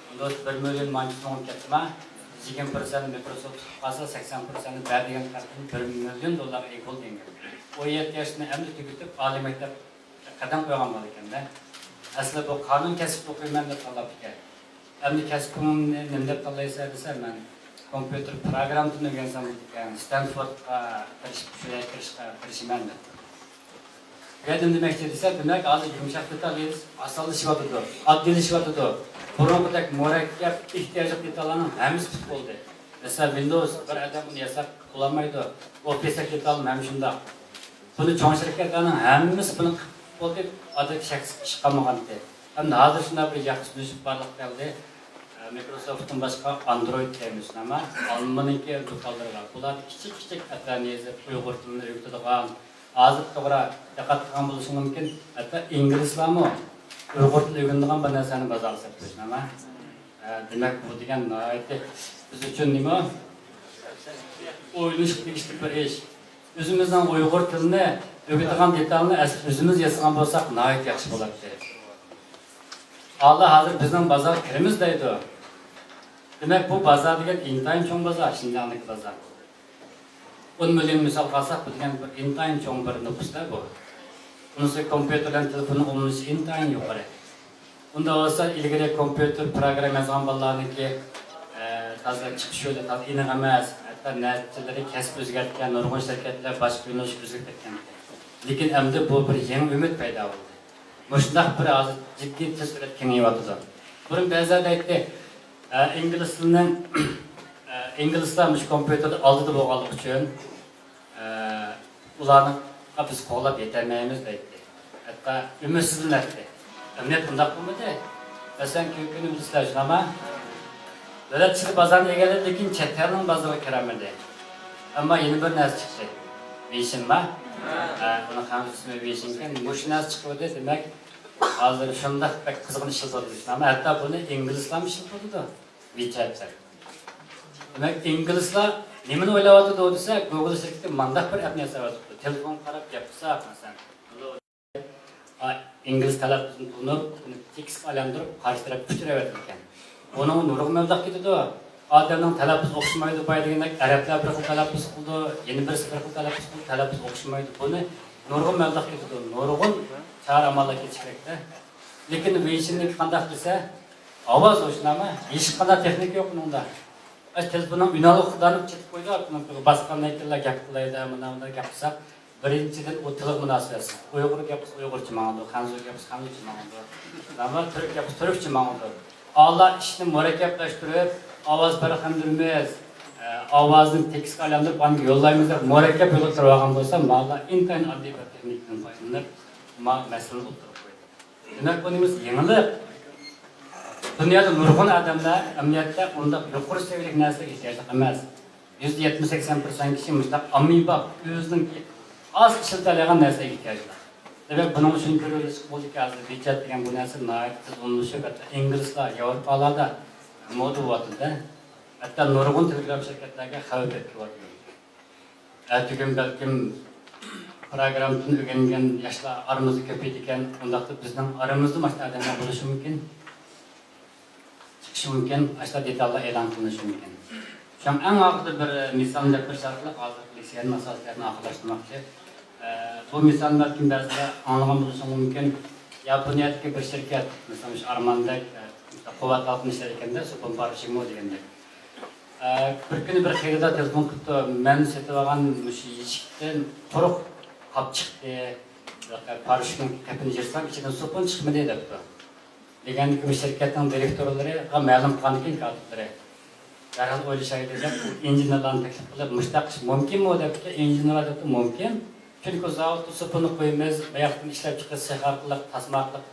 Bunda 1 million manchini ketma 20% Microsoft qasa 80% berdigan qatim $1 million ega bo'ldi. 17 yoshni endi tugutib oliy maktab qadam qo'ygan bo'lar ekanda. Asli bu qonun kasb o'qiyman deb tanlabdi. Endi kasbimni nima deb tanlaysan desa men kompyuter programmani o'rgansam ekan Stanfordga kirishman deb. Edim demakchi desa, demak hozir yumshoq detallar osonlashyapti, oddiylashayapti. Burunqidek murakkab ehtiyojli detallarning hammasi tut bo'ldi. Mesela Windows bir adam bunu yasab kullanmaydı. Office detalın hem şunda. Bunu çoğun şirketlerin hemmisi bunu oldu. Adı iş kalmagan dedi. Hem de hazır şunda bir yakış düşüp varlık geldi. Microsoft'un başka Android demiş ama Alman'ınki detalları var. Bunlar küçük etlerini yazıp Uygur dilini öğretilen azıp doğru dikkat kılan buluşu mümkün. Hatta İngilizler mi? Uygur dili öğretilen bir nesnenin bazarı septiyorsun ama demek bu diyen nayeti biz için nima? Oyluş biliştik bir iş. Özümüzden Uygur dilini öğretilen detalını özümüz yazgan bolsak nayet yaxşı bo'ladi. Allah hazır bizden bazar kirimizdeydi. Demek bu bazar degan intayin çoğun bazar, Şinjanlık bazar. 10 milyon misal kalsak bu degan bir intayin çoğun bir nüfusda bu. Bunisi kompüterlen telefonun olması intayin yukarı. Bunda olsa ilgili kompüter program yazgan bolalarniki taze çıkış yolu taze inek emas. Hatta neticeleri kesip özgertken, nurg'un şirketler başka yo'nalish o'zgartirgan. Lekin endi bu bir yangi umid paydo bo'ldi. Mushundaq bir hozir jiddiy tez surat kengayapti. Burun ba'zida aytdi, inglizlar mush kompyuterda oldida bo'lganligi uchun ularni biz qo'llab yetolmaymiz deydi. Hatta umidsizlanadi. Emniyet bundaq bo'lmadi. Masalan, kunimizda shunaqa davlatchilik bozorni egalladi, lekin chet elning bozoriga kiramadi. Ammo yana bir narsa chiqdi. Vishinma? Buni ham ismi Vishinkan. Mush narsa chiqdi, demak, hozir shunday bak qizg'in ishlatadi. Ammo hatto buni inglizlar ishlatadi. WeChat. Demak, inglizlar nimani o'ylayapti desa, Google shirkati mandaq bir app yasayapti. Telefon qarab gapirsa, masalan, ingliz talaffuzini tushunib, tekst alandirib, qarshi taraf tushirib ekan. Onun nurg'un mablag' ketadi. Odamning talaffuz o'qishmaydi, baydigandek arablar bir xil talaffuz qildi, yana birisi bir xil talaffuz qildi, talaffuz o'qishmaydi. Buni nurg'un mablag' ketadi. Nurg'un chora amallar ketish kerakda. Lekin Vishinlik qanday desa, ovoz o'shnama, hech qanday texnika yo'q bunda. Telefonning unali qidirib ketib qo'ydi, boshqa tillar gap qilaydi, mana gapirsa, birinchidan o til munosabati. Uyg'ur gapirsa Uyg'urcha ma'noda, Xanzo gapirsa Xanzocha ma'noda. Ama Türk gapirsa Turkcha ma'noda. Allah işini murakkablaştırıp, ovoz farqlandirmaymiz, ovozni tekst alamdirib, bana yollaymiz deb murakkab yo'ltirib olgan bo'lsa, ma'lum intayin oddiy bir texnikdan foydalanib, masalani o'tirib qo'ydi. Demak, bunimiz yangilik. Dunyoda nurg'un odamlar amniyatda unda yuqori seviyalik narsaga ehtiyoj emas. 70-80% kishi mustaq ammiyba o'zining az ishlatadigan narsaga ehtiyoj bor. Demek bunun için görüyoruz ki bu WeChat degan bu narsa nayet unutuşup hatta inglizlar Avrupalarda moda vatıda hatta nurg'un telegram şirketlerine xavf etkileyapti. Ertugün belki programni o'rgangan yoshlar aramizda ko'paydi ekan, undaqda bizning aramizda mana odamlar bo'lishi mumkin. Chiqishi mumkin, ashla detallar e'lon qilinishi mumkin. Şam en ağırda bir misal yapmış arkalık hazırlık liseyenin asaslarını akıllaştırmakçı. Bu misallar kim bazıda anlayan bulursa mümkün. Yaponiyadaki bir şirket, mesela Arman'da Kuvat altın işlerken de Supon Parışimo degende. Bir günü bir xeyirda telefon kıptı, men setip algan yişikten quruq qap çıktı. Parışının kapını jirsam içinden Supon çıkmadı depti. Degende ki bu şirketin direktorları ma'lum qilgan ekan katiblari. Derhal o'ylashaydi deb injenerlarni taklif qilib, "Mushtaq mumkinmi?" debdi. Injenerlar debdi, "Mumkin." Çünkü zavod Suponni qo'yamiz, bu yoqdan ishlab chiqish sex orqali tasma orqali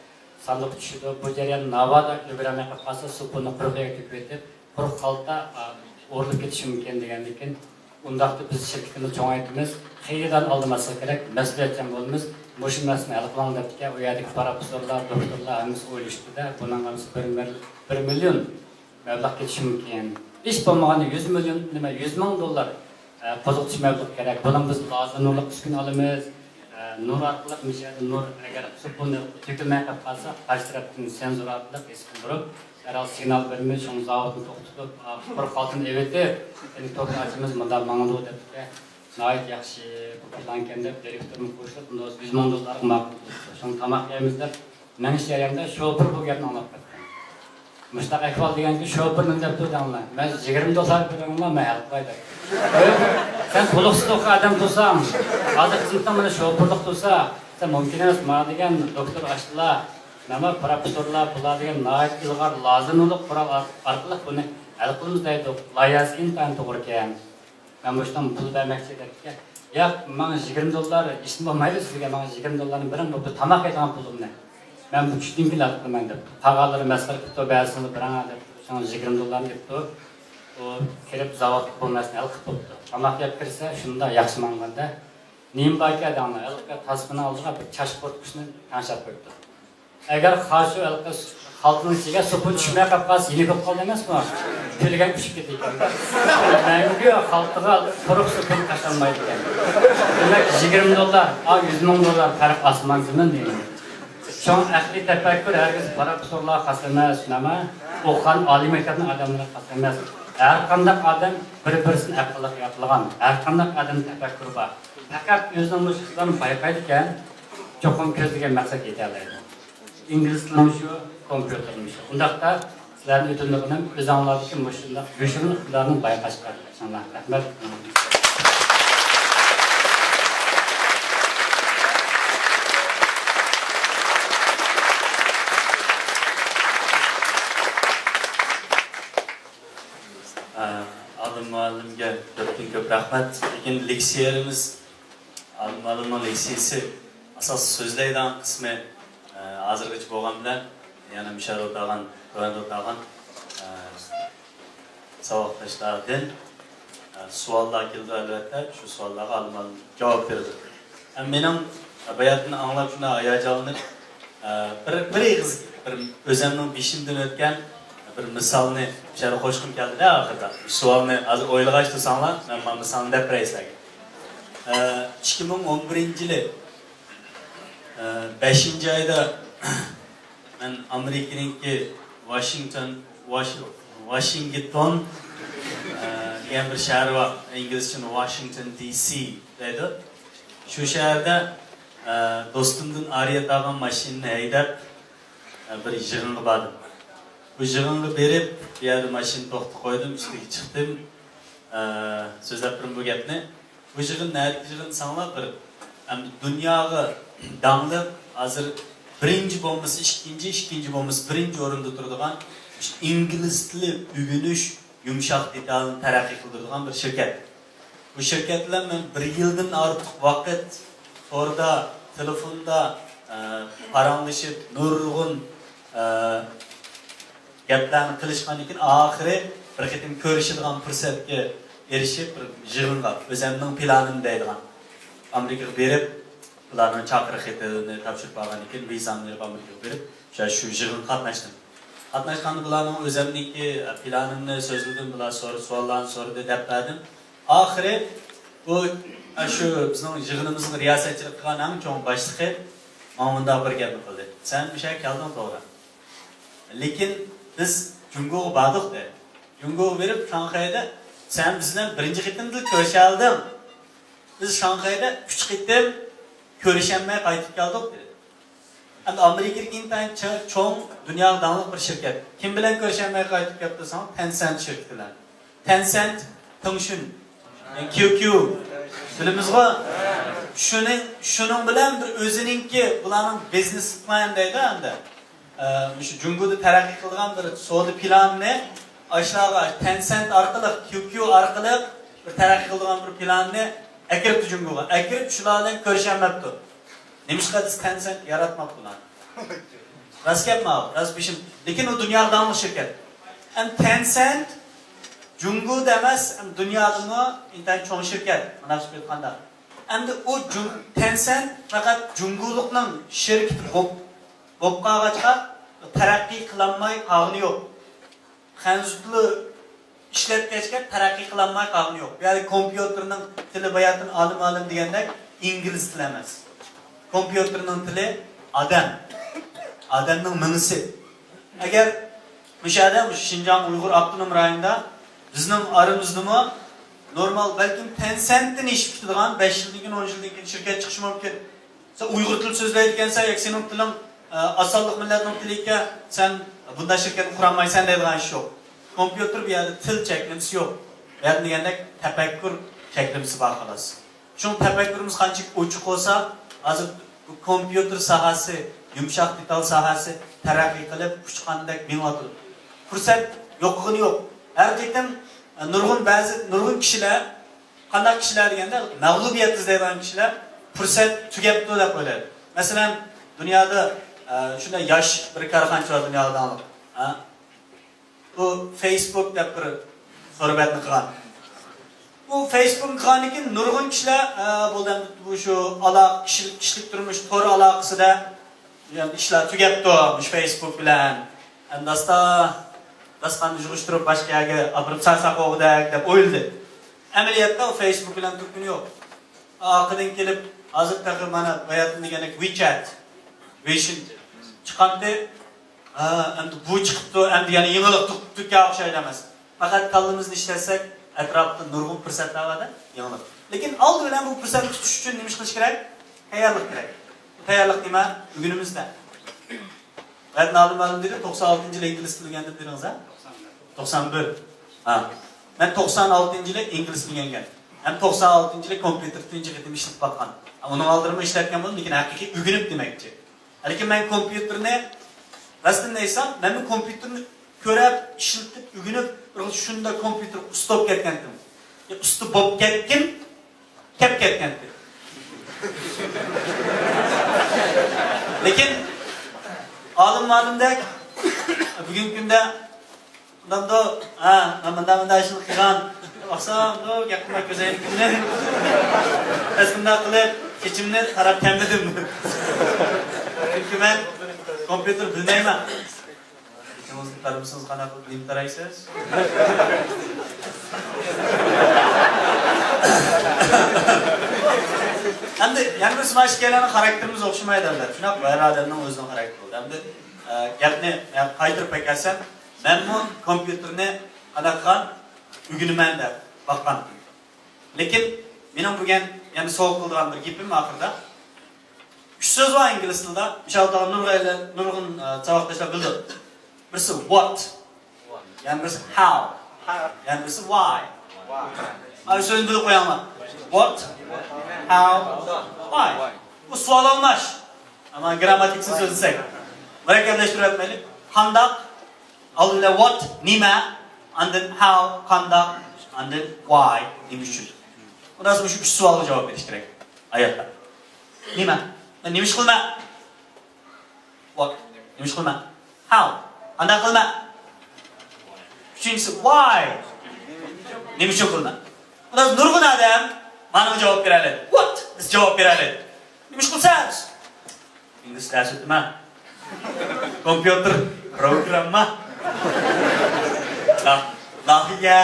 sandiq tushidi. Bu jarayon navoda ulgurmay qolib qolsa, Suponni quruqga to'kib etib, quruq holda o'rilib ketishi mumkin degandan keyin undaqda biz shirkatni cho'ngaytimiz, xeyridan olmaslik kerak, mas'uliyatchan bo'lamiz. Mushu masalani hal qiling debdi. U yerdagi professorlar, doktorlar hammasi o'ylashdi-da, bundan ham 1 million mablag' ketishi mumkin. Ish bo'lmaganda 100 million, nima 100 ming dollar qo'zg'atish mablag' kerak. Buni biz lazer nurli uskun olamiz. Nur orqali mishada nur agar Suponni to'kilmay qolib qolsa, qarshi tarafdan senzor orqali esib turib, darhol signal bermiz, shuni zavodni to'xtatib, bir xaltini evetib, endi to'g'ri açımız bunda mangdu debdi. Nayt yaxshi bu plan deb direktorni qo'shib, bunda 100 ming dollar ma'qul. Shuni tamoq yeymiz deb, men ish jarayonida shofir bu gapni anglab ketdi. Mushtaq ahvol deganki shofirni deb turganlar. Men 20 dollar berganman, men hal qo'ydim. Sen to'liqsiz odam bo'lsang, hozir xizmatdan mana shofirlik qilsa, sen mumkin emas, mana degan doktor ashlar, nima professorlar bular degan nayt ilg'or lozimlik qural orqali buni hal qilamiz deydi. Loyihasi intan to'g'ri ekan. Men boshdan pul bermoqchi edim. Yo'q, menga 20 dollar ishim bo'lmaydi, sizga menga 20 dollarni bering, bu tamoq yeydigan pulimni. Men bu tushdan keyin hal qilaman deb. Tog'alari mas'ul qilib bersini bering deb, shuni 20 dollarni debdi. O kelib zavod bo'lmasini hal qilib qo'ydi. Tamoq yeb kirsa, shunda yaxshi manganda nim barka adamlar alqa tasbini oldiga bir chash qo'rqishni tanshab qo'ydi. Agar qarshi alqa xalqning ichiga Supon tushmay qolib qolsa, yeni bo'lib qoldi emasmi? Kelgan tushib ketdi ekan. Menga xalqqa quruq Supon tashlanmaydi ekan. Demak 20 dollar, 100 ming dollar farq osmon zamin deydi. Şu aqli tafakkur herkes professorlar xas emas, nima o'qigan oliy maktabning odamlari xas emas. Her qanday adam bir-birisini aqlli qilgan, her qanday adam tafakkuri bor. Faqat o'zining mushuklarni payqaydigan, cho'qim ko'zlagan maqsad yeta oladi. İngliz tilimi shu, kompyutermi shu. Undaqda sizlarning o'tinligini o'zinglardagi mushuklar, go'shimlarni payqashga inshaalloh. Rahmat. Muallimga ko'p rahmat. Lekin leksiyamiz muallimning leksiyasi asos so'zlaydigan qismi hozirgacha bo'lgan bilan yana mishar o'tag'an, to'yanda o'tag'an savoddoshlardan savollar keldi albatta. Shu savollarga muallim javob berdi. Mening bayatni anglab shuna hayajonlanib bir o'zimning beshimdan o'tgan bir misalni şöyle qo'shqim keldi-da oxirda. Savolni hozir o'ylag'ach tursanglar, men misalni deb beray sizlarga. 2011-yili 5-oyda men Amerikaningki Washington degan bir shahar bor, inglizcha Washington DC deydi. Shu shaharda do'stimdan Ariya tag'in mashinani haydab bir yig'inga bordim. Bu yig'inga berib, bu yerda mashina to'xtatib qo'ydim, ustiga chiqdim. So'zlab turim bu gapni. Bu yig'in narigi yig'in sanglab bir dunyoga damlab, hozir birinchi bo'lmasa ikkinchi bo'lmasa birinchi o'rinda turadigan ingliz tili o'rganish yumshoq detalini taraqqiy qildiradigan bir shirkat. Bu shirkat bilan men 1 yildan ortiq vaqt orada telefonda paranglashib, nurg'un gaplarni qilishgan ekan, oxiri bir qitim ko'rishadigan fursatga erishib, bir yig'inga o'zimning planim deydigan Amerikaga berib, ularning chaqiriq xatini topshirib olgan ekan, vizamni Amerikaga berib, shu yig'inga qatnashdim. Qatnashganda bularning o'zimniki planimni so'zladim, bular savollarni so'radi deb berdim. Oxiri bu shu bizning yig'inimizning riyosatchilik qilgan eng chong boshlig'i Mamunda bir gapni qildi. Sen bir şey keldin to'g'ri. Lekin biz Jungo'ga bordik de. Jungo'ga berib Shanxayda sen bizden birinci qitimda ko'rishaldim. Biz Şanghay'da 3 qitim ko'rishamay qaytib keldik dedi. Endi Amerikadagi intayin cho'ng dunyoga danliq bir shirkat. Kim bilan ko'rishamay qaytib kelib desam, Tencent shirkati bilan. Tencent, Tongshun, QQ bilimizga shuning bilan bir o'zininki bularning biznes plan deydi endi. Shu Jungoda taraqqiy qilgan bir savdo planini aşağıya Tencent orqali, QQ orqali bir taraqqiy qilgan bir planni akiribdi Jungoga. Akirib shulardan ko'rishamabdi. Nemishqa biz Tencent yaratmoqdi bular. Ras gapmi? Ras bishim. Lekin u dunyoda danliq shirkat. Ham Tencent Jungoda emas, dunyodagi internet cho'ng shirkat. Mana shu aytganda. Endi u Tencent faqat Jungolikning shirkati bo'lib qolg'achqa taraqqiy qilolmay qolgani yo'q. Xanzutli ishlatgachga taraqqiy qilolmay qolgani yo'q. Ya'ni kompyuterning tili bayatini olim degandek ingliz tili emas. Kompyuterning tili odam. Odamning mingisi. Agar o'shada Xinjiang Uyg'ur avtonom rayonida bizning oramizdami normal balkim Tencent'dan ish tutadigan 5 yildan 10 yildan shirkat chiqishi mumkin. Sen Uyg'ur tili so'zlaydi ekansan, yoki sening tiling asalliq millatning tiliga sen bunday shirkat quramaysan deydigan ish yo'q. Kompyuter bu yerda til cheklimasi yo'q. Bu yerda degandek tafakkur cheklimasi bor xolos. Shu tafakkurimiz qancha ochiq bo'lsa, hozir kompyuter sohasi, yumshoq detal sohasi taraqqiy qilib, uchqandek minotib. Fursat yo'qligini yo'q. Haqiqatan nurg'un kishilar, qanday kishilar deganda mag'lubiyat izlaydigan kishilar fursat tugabdi deb o'ylaydi. Masalan, dunyoda shunday yosh bir korxonchilar dunyoda bu Facebook deb bir so'robatni qilgan. Bu Facebook qilganiki nurg'un kishilar bo'lgan bu shu kishilik turmush to'g'ri aloqasida ishlar tugabdi bu Facebook bilan. Dastan yig'ishtirib boshqa yerga olib sarsaqoqdak deb o'yladi. Amaliyotda u Facebook bilan turkuni yo'q. Oqidan kelib hozir taqir mana bayatni deganek WeChat, Weixin chiqandi. Endi bu chiqibdi, endi yana yangilik tukka o'xshaydi emas. Faqat qalbimizni ishlasak, atrofda nurg'un fursatlar bor, yangilik. Lekin oldi bilan bu fursatni tutish uchun nima qilish kerak? Tayyorlik kerak. Tayyorlik nima? Bugunimizda. Ben ma'lum dedi 96 yil ingliz tili o'rgandim dedingiz ha? 91. Ben 96 yil ingliz tili o'rgangan. Hem 96 yil kompyuter tunji qitim ishlab batgan. Uning oldirma ishlatgan bo'ldim, lekin haqiqiy o'rganib demakchi. Lekin men kompyuterni rasmini desam, men bu kompyuterni ko'rib, ishlatib, o'rganib, shunda kompyuter usta bo'lib ketgandim. Usta bo'lib ketdim, kep ketgandim. Lekin olim-olimdek bugungi kunda bundan mana ishni qilgan oqsam gapimga ko'zaylikni rasmda qilib kechimni qarab kelmadim. Chunki men kompyuter bilmayman. Kechimizni qarabsiz qanaqa qilib taraysiz? Endi yana bir smashkalarning xarakterimiz o'xshamaydi albatta. Shunaqa har odamning o'zining xarakteri bo'ladi. Endi gapni qaytirib aytsam, men bu kompyuterni qanaqa o'rganaman deb bakkan. Lekin mening bo'lgan yana so'q qilgan bir gapim oxirida 3 so'z bor ingliz tilida. Inshaalloh nurg'un savoddoshlar bildi. Birisi what, yana birisi how, yana birisi why. Ana so'zni bilib qo'yaman. What, how, why. Bu savol olmash. Ama grammatiksiz so'zlasak. Murakkablashtirib aytmaylik. Qandoq, oldinda what, nima, and then how, qandoq, and then why, nima uchun. Bundan so'ng shu 3 savolga javob berish kerak hayotda. Nima? Nima ish qilma? What? Nima ish qilma? How? Qanday qilma? Uchinchisi why? Nima uchun qilma? Bundan nurg'un odam mana bu javob beradi. What? Biz javob beradi. Nima ish qilsangiz? Ingliz dars o'taman. Kompyuter programma. Lahiya.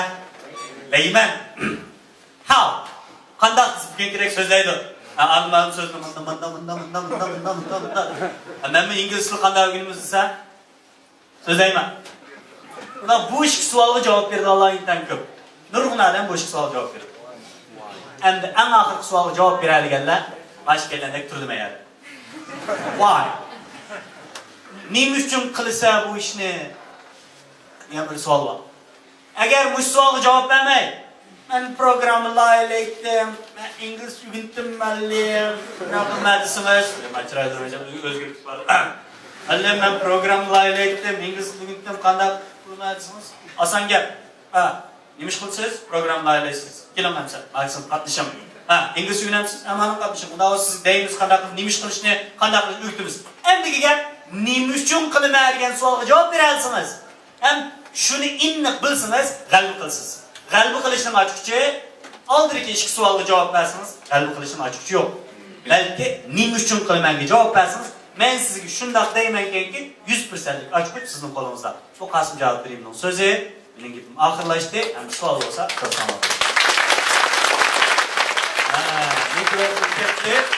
Layman. How? Qanday qilib kerak so'zlaydi? Alman so'zni munda. Anamni ingliz tili qanday o'rganamiz desa so'zlayman. Bu ish savolga javob berdi Allohning tan ko'p. nurg'un odam bu savol javob beradi. Endi eng oxirgi savolga javob beradiganlar bosh kelgandek turdim eğer. Why? Nima uchun qilsa bu ishni? Degan bir savol bor. Agar bu savolga javob bermay, men programma layihaladim, men ingliz o'rgandim, mallim, nima qilmadingiz? Men chiroyli o'zgartib bor. Mallim, men programma layihaladim, ingliz o'rgandim, qanday qilmadingiz? Oson gap. Ha, nima ish qilsiz? Programma layihalaysiz. Kelamansan, maqsad qatnashaman. Ha, ingliz o'rganamsiz, ammo qatnashim. Unda siz deymiz qanday qilib, nima ish qilishni, qanday qilib o'rgatamiz. Endigi gap, nima uchun qilmayman degan savolga javob berasizsiz. Ham shuni aniq bilsangiz, g'alaba qilasiz. G'alaba qilishning ochiqchi, oldingi ikki savolga javob bersangiz, g'alaba qilishning ochiqchi yo'q. Balki nima uchun qilmanga javob bersangiz, men sizga shundoq deymanki, 100% ochiq sizning qo'lingizda. Bu Qosim javob berimning so'zi, mening gapim oxirlashdi. Endi savol bo'lsa, to'xtamoq. Mikrofon ketdi.